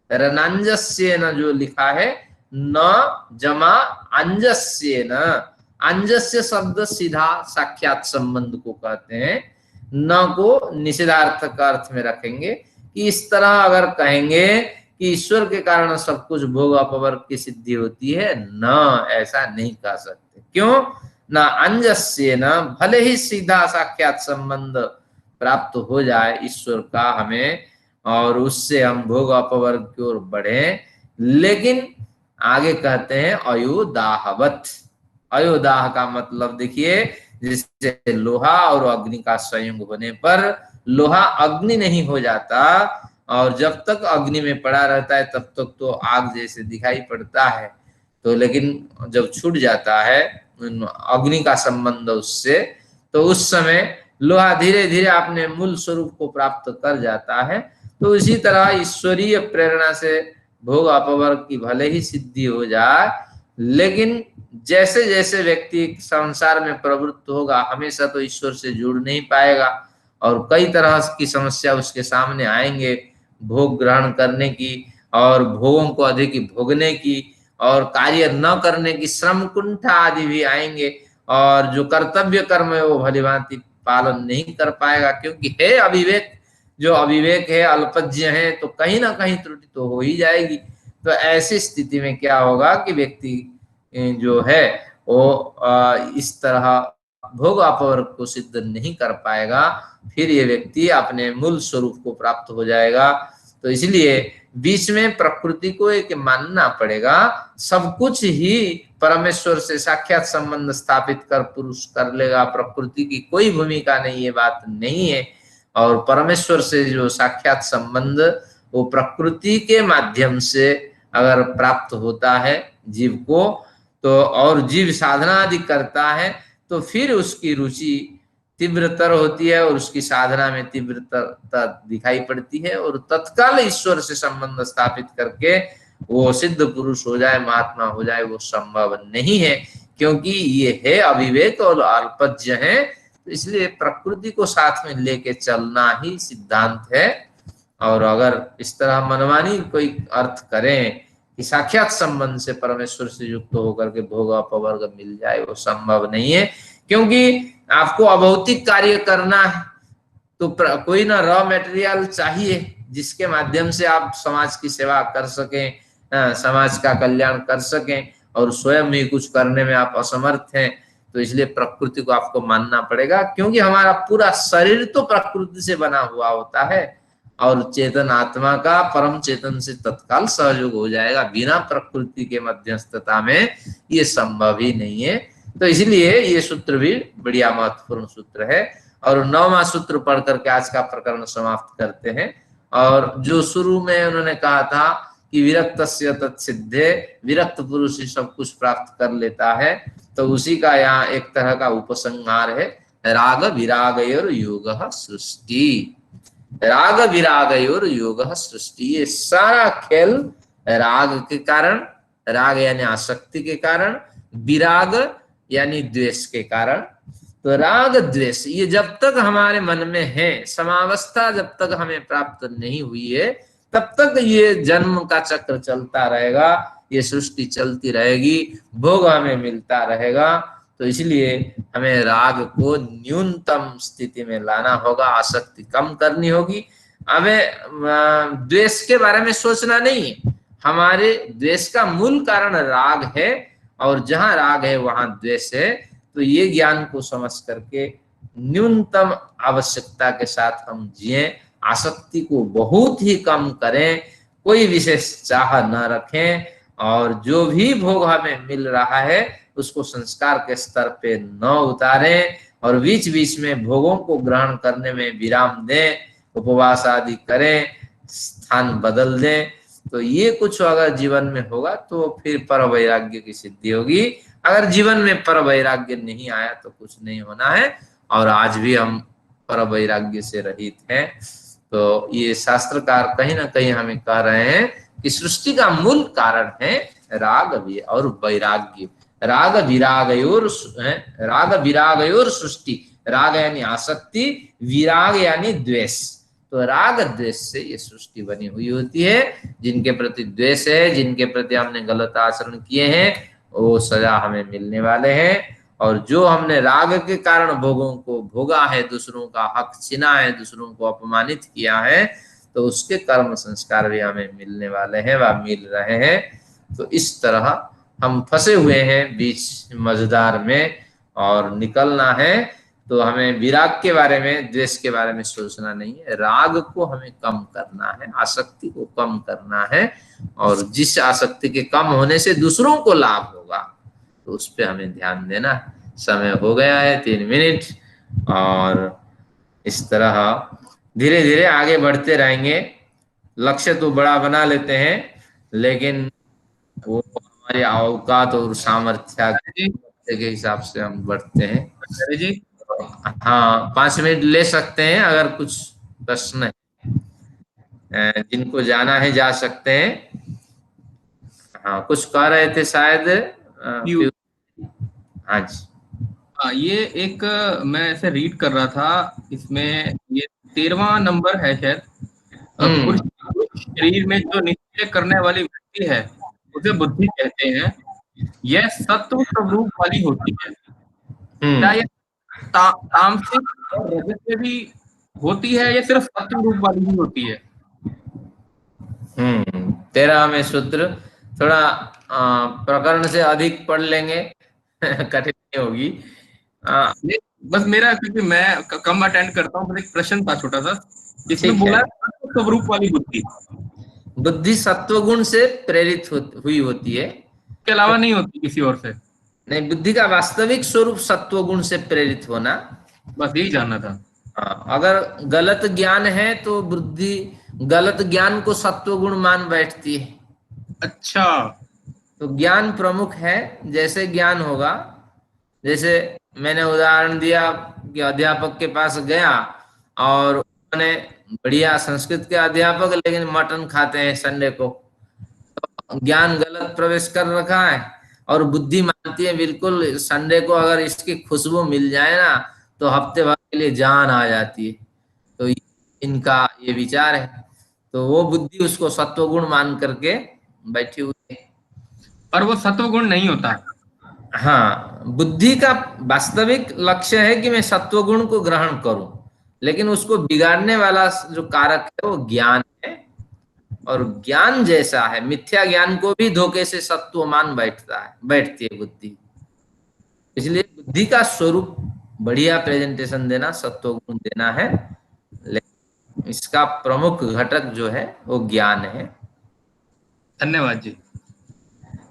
रनांजस्य न जो लिखा है, न जमा अंजस्य न, अंजस्य शब्द सीधा साक्षात संबंध को कहते हैं, न को निषेधार्थक अर्थ में रखेंगे कि इस तरह अगर कहेंगे कि ईश्वर के कारण सब कुछ भोग अपवर्ग की सिद्धि होती है, न, ऐसा नहीं कह सकते। क्यों? न अंजस्य न, भले ही सीधा साक्षात संबंध प्राप्त हो जाए ईश्वर का हमें, और उससे हम भोग अपवर्ग की ओर बढ़े, लेकिन आगे कहते हैं अयोदाहवत्। अयोदाह का मतलब देखिए, जिससे लोहा और अग्नि का संयोग होने पर लोहा अग्नि नहीं हो जाता, और जब तक अग्नि में पड़ा रहता है तब तक तो आग जैसे दिखाई पड़ता है, तो लेकिन जब छूट जाता है अग्नि का संबंध उससे, तो उस समय लोहा धीरे धीरे अपने मूल स्वरूप को प्राप्त कर जाता है। तो इसी तरह ईश्वरीय प्रेरणा से भोग अपवर्ग की भले ही सिद्धि हो जाए, लेकिन जैसे जैसे व्यक्ति संसार में प्रवृत्त होगा, हमेशा तो ईश्वर से जुड़ नहीं पाएगा, और कई तरह की समस्या उसके सामने आएंगे, भोग ग्रहण करने की और भोगों को अधिक भोगने की और कार्य न करने की श्रम कुंठा आदि भी आएंगे, और जो कर्तव्य कर्म है वो भलीभांति पालन नहीं कर पाएगा, क्योंकि है अविवेक, जो अविवेक है, अल्पज्ञ है, तो कहीं ना कहीं त्रुटि तो हो ही जाएगी। तो ऐसी स्थिति में क्या होगा कि व्यक्ति जो है वो इस तरह भोग अपवर्ग को सिद्ध नहीं कर पाएगा, फिर ये व्यक्ति अपने मूल स्वरूप को प्राप्त हो जाएगा। तो इसलिए बीच में प्रकृति को एक मानना पड़ेगा, सब कुछ ही परमेश्वर से साक्षात संबंध स्थापित कर पुरुष कर लेगा, प्रकृति की कोई भूमिका नहीं, ये बात नहीं है। और परमेश्वर से जो साक्षात संबंध वो प्रकृति के माध्यम से अगर प्राप्त होता है जीव को, तो और जीव साधना आदि करता है, तो फिर उसकी रुचि तीव्रतर होती है और उसकी साधना में तीव्रता दिखाई पड़ती है, और तत्काल ईश्वर से संबंध स्थापित करके वो सिद्ध पुरुष हो जाए, महात्मा हो जाए, वो संभव नहीं है, क्योंकि ये है अविवेक और अल्पज्ञ है। तो इसलिए प्रकृति को साथ में लेके चलना ही सिद्धांत है। और अगर इस तरह मनमानी कोई अर्थ करें कि साक्षात संबंध से परमेश्वर से युक्त होकर के भोग अपवर्ग मिल जाए, वो संभव नहीं है। क्योंकि आपको अभौतिक कार्य करना है तो कोई ना रॉ मटेरियल चाहिए जिसके माध्यम से आप समाज की सेवा कर सकें, समाज का कल्याण कर सकें, और स्वयं ही कुछ करने में आप असमर्थ हैं। तो इसलिए प्रकृति को आपको मानना पड़ेगा, क्योंकि हमारा पूरा शरीर तो प्रकृति से बना हुआ होता है, और चेतन आत्मा का परम चेतन से तत्काल सहयोग हो जाएगा। बिना प्रकृति के मध्यस्थता में ये संभव ही नहीं है। तो इसलिए ये सूत्र भी बढ़िया महत्वपूर्ण सूत्र है। और 9वां सूत्र पढ़ करके आज का प्रकरण समाप्त करते हैं। और जो शुरू में उन्होंने कहा था कि विरक्तस्य तत्सिद्धे, विरक्त पुरुष ही सब कुछ प्राप्त कर लेता है, तो उसी का यहाँ एक तरह का उपसंहार है, राग विरागयोर योगः सृष्टि। राग विरागयोर योगः सृष्टि, ये सारा खेल राग के कारण, राग यानी आसक्ति के कारण, विराग यानी द्वेष के कारण। तो राग द्वेष ये जब तक हमारे मन में है, समावस्था जब तक हमें प्राप्त नहीं हुई है, तब तक ये जन्म का चक्र चलता रहेगा, ये सृष्टि चलती रहेगी, भोग हमें मिलता रहेगा। तो इसलिए हमें राग को न्यूनतम स्थिति में लाना होगा, आसक्ति कम करनी होगी। हमें द्वेष के बारे में सोचना नहीं है, हमारे द्वेष का मूल कारण राग है, और जहां राग है वहां द्वेष है। तो ये ज्ञान को समझ करके न्यूनतम आवश्यकता के साथ हम जिए, आसक्ति को बहुत ही कम करें, कोई विशेष चाह न रखें, और जो भी भोग हमें मिल रहा है उसको संस्कार के स्तर पे न उतारें, और बीच बीच में भोगों को ग्रहण करने में विराम दें, उपवास आदि करें, स्थान बदल दें। तो ये कुछ अगर जीवन में होगा तो फिर पर वैराग्य की सिद्धि होगी। अगर जीवन में पर वैराग्य नहीं आया तो कुछ नहीं होना है, और आज भी हम पर वैराग्य से रहित हैं। तो ये शास्त्रकार कहीं ना कहीं हमें कह रहे हैं कि सृष्टि का मूल कारण है राग और वैराग्य। राग विरागयोर सृष्टि, राग यानी आसक्ति, विराग यानी द्वेष। तो राग द्वेष से ये सृष्टि बनी हुई होती है। जिनके प्रति द्वेष है, जिनके प्रति हमने गलत आचरण किए हैं, वो सजा हमें मिलने वाले हैं। और जो हमने राग के कारण भोगों को भोगा है, दूसरों का हक छीना है, दूसरों को अपमानित किया है, तो उसके कर्म संस्कार भी हमें मिलने वाले हैं व मिल रहे हैं। तो इस तरह हम फंसे हुए हैं बीच मझधार में, और निकलना है तो हमें विराग के बारे में, द्वेष के बारे में सोचना नहीं है, राग को हमें कम करना है, आसक्ति को कम करना है, और जिस आसक्ति के कम होने से दूसरों को लाभ होगा तो उस पर हमें ध्यान देना। समय हो गया है 3 मिनट, और इस तरह धीरे धीरे आगे बढ़ते रहेंगे। लक्ष्य तो बड़ा बना लेते हैं, लेकिन वो हमारी औकात और सामर्थ्य के हिसाब से हम बढ़ते हैं। जी हाँ, 5 मिनट ले सकते हैं अगर कुछ प्रश्न है। जिनको जाना है जा सकते हैं। हाँ, कुछ कह रहे थे शायद। हाँ जी। ये एक मैं ऐसे रीड कर रहा था, इसमें ये 13वां नंबर है शायद। पुरुष शरीर में जो निश्चय करने वाली वृत्ति है उसे बुद्धि कहते हैं। यह सत्व स्वरूप वाली होती है। क्या यह तामसिक और रजत में भी होती है या सिर्फ सत्व रूप वाली ही होती है? 13वें सूत्र थोड़ा प्रकरण से अधिक पढ़ लेंगे, कठिन नहीं होगी। बस मेरा, क्योंकि मैं कम अटेंड करता हूँ, एक प्रश्न था छोटा सा जिसमें बोला सत्व स्वरूप वाली बुद्धि। बुद्धि सत्वगुण से प्रेरित हुई होती है, के अलावा नहीं होती किसी और से। नहीं, बुद्धि का वास्तविक स्वरूप सत्वगुण से प्रेरित होना, बस यही जानना था। अगर गलत ज्ञान है तो बुद्धि गलत ज्ञान को सत्वगुण मान बैठती है। अच्छा, तो ज्ञान प्रमुख है, जैसे ज्ञान होगा। जैसे मैंने उदाहरण दिया कि अध्यापक के पास गया और उन्होंने, बढ़िया संस्कृत के अध्यापक, लेकिन मटन खाते हैं संडे को, तो ज्ञान गलत प्रवेश कर रखा है, और बुद्धि मानती है बिल्कुल संडे को अगर इसकी खुशबू मिल जाए ना तो हफ्ते भर के लिए जान आ जाती है। तो इनका ये विचार है, तो वो बुद्धि उसको सत्वगुण मान करके बैठी हुई है। और वो सत्वगुण नहीं होता। हाँ, बुद्धि का वास्तविक लक्ष्य है कि मैं सत्वगुण को ग्रहण करूं, लेकिन उसको बिगाड़ने वाला जो कारक है वो ज्ञान है। और ज्ञान जैसा है, मिथ्या ज्ञान को भी धोखे से सत्व मान बैठती है बुद्धि। इसलिए बुद्धि का स्वरूप बढ़िया प्रेजेंटेशन देना, सत्व गुण देना है, लेकिन इसका प्रमुख घटक जो है वो ज्ञान है। धन्यवाद जी।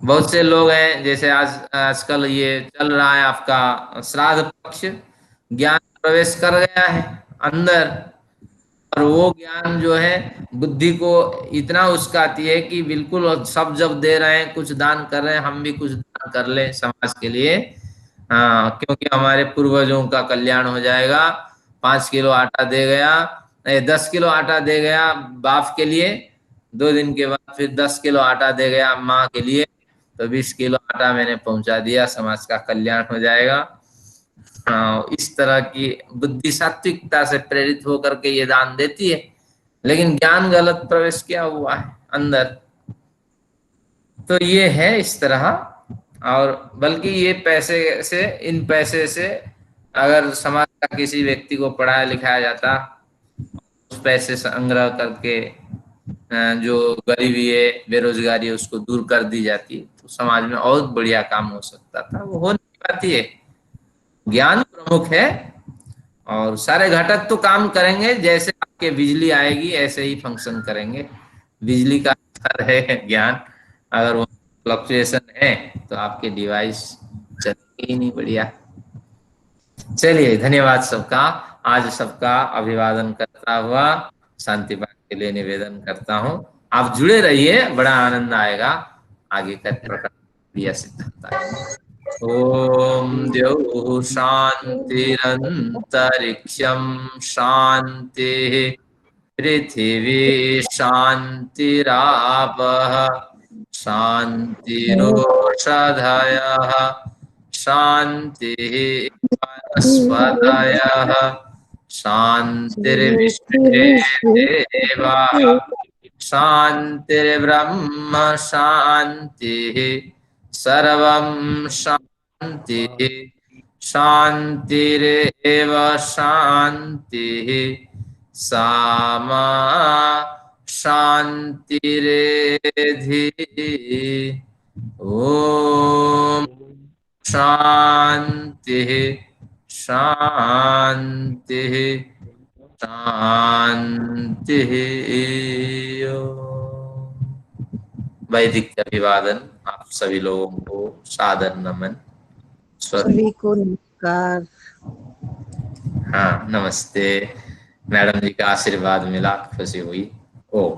बहुत से लोग हैं, जैसे आजकल ये चल रहा है आपका श्राद्ध पक्ष, ज्ञान प्रवेश कर गया है अंदर, और वो ज्ञान जो है बुद्धि को इतना उस्काती है कि बिल्कुल सब जब दे रहे हैं, कुछ दान कर रहे हैं, हम भी कुछ दान कर लें समाज के लिए। हाँ, क्योंकि हमारे पूर्वजों का कल्याण हो जाएगा। 5 किलो आटा दे गया, 10 किलो आटा दे गया बाप के लिए, 2 दिन के बाद फिर 10 किलो आटा दे गया माँ के लिए, तो 20 किलो आटा मैंने पहुंचा दिया, समाज का कल्याण हो जाएगा। इस तरह की बुद्धि सात्विकता से प्रेरित होकर के ये दान देती है, लेकिन ज्ञान गलत प्रवेश किया हुआ है अंदर। तो ये है इस तरह। और बल्कि ये पैसे से, इन पैसे से अगर समाज का किसी व्यक्ति को पढ़ाया लिखाया जाता, उस पैसे संग्रह करके जो गरीबी है, बेरोजगारी है, उसको दूर कर दी जाती, तो समाज में और बढ़िया काम हो सकता था। वो हो नहीं पाती है। ज्ञान प्रमुख है, और सारे घटक तो काम करेंगे, जैसे आपके बिजली आएगी ऐसे ही फंक्शन करेंगे। बिजली का असर है ज्ञान, अगर वो फ्लक्चुएशन है तो आपके डिवाइस चलेगी ही नहीं बढ़िया। चलिए, धन्यवाद सबका। आज सबका अभिवादन करता हुआ शांति पाठ के लिए निवेदन करता हूँ। आप जुड़े रहिए, बड़ा आनंद आएगा आगे का प्रकार सिद्धांत। ओम द्यौः शान्तिरन्तरिक्षं शान्तिः, पृथिवी शान्तिरापः शान्तिरोषधयः शान्तिः वनस्पतयः शान्तिर्विश्वे देवाः शान्तिर्ब्रह्म शान्तिः सर्वं शान्तिः शान्तिरेव शान्तिः सामा शान्तिरेधि। ओम शान्तिः शान्तिः शान्तिः। वैदिक अभिवादन आप सभी लोगों को सादर नमन। सभी को नमस्कार। हाँ, नमस्ते। मैडम जी का आशीर्वाद मिला, खुशी हुई। ओम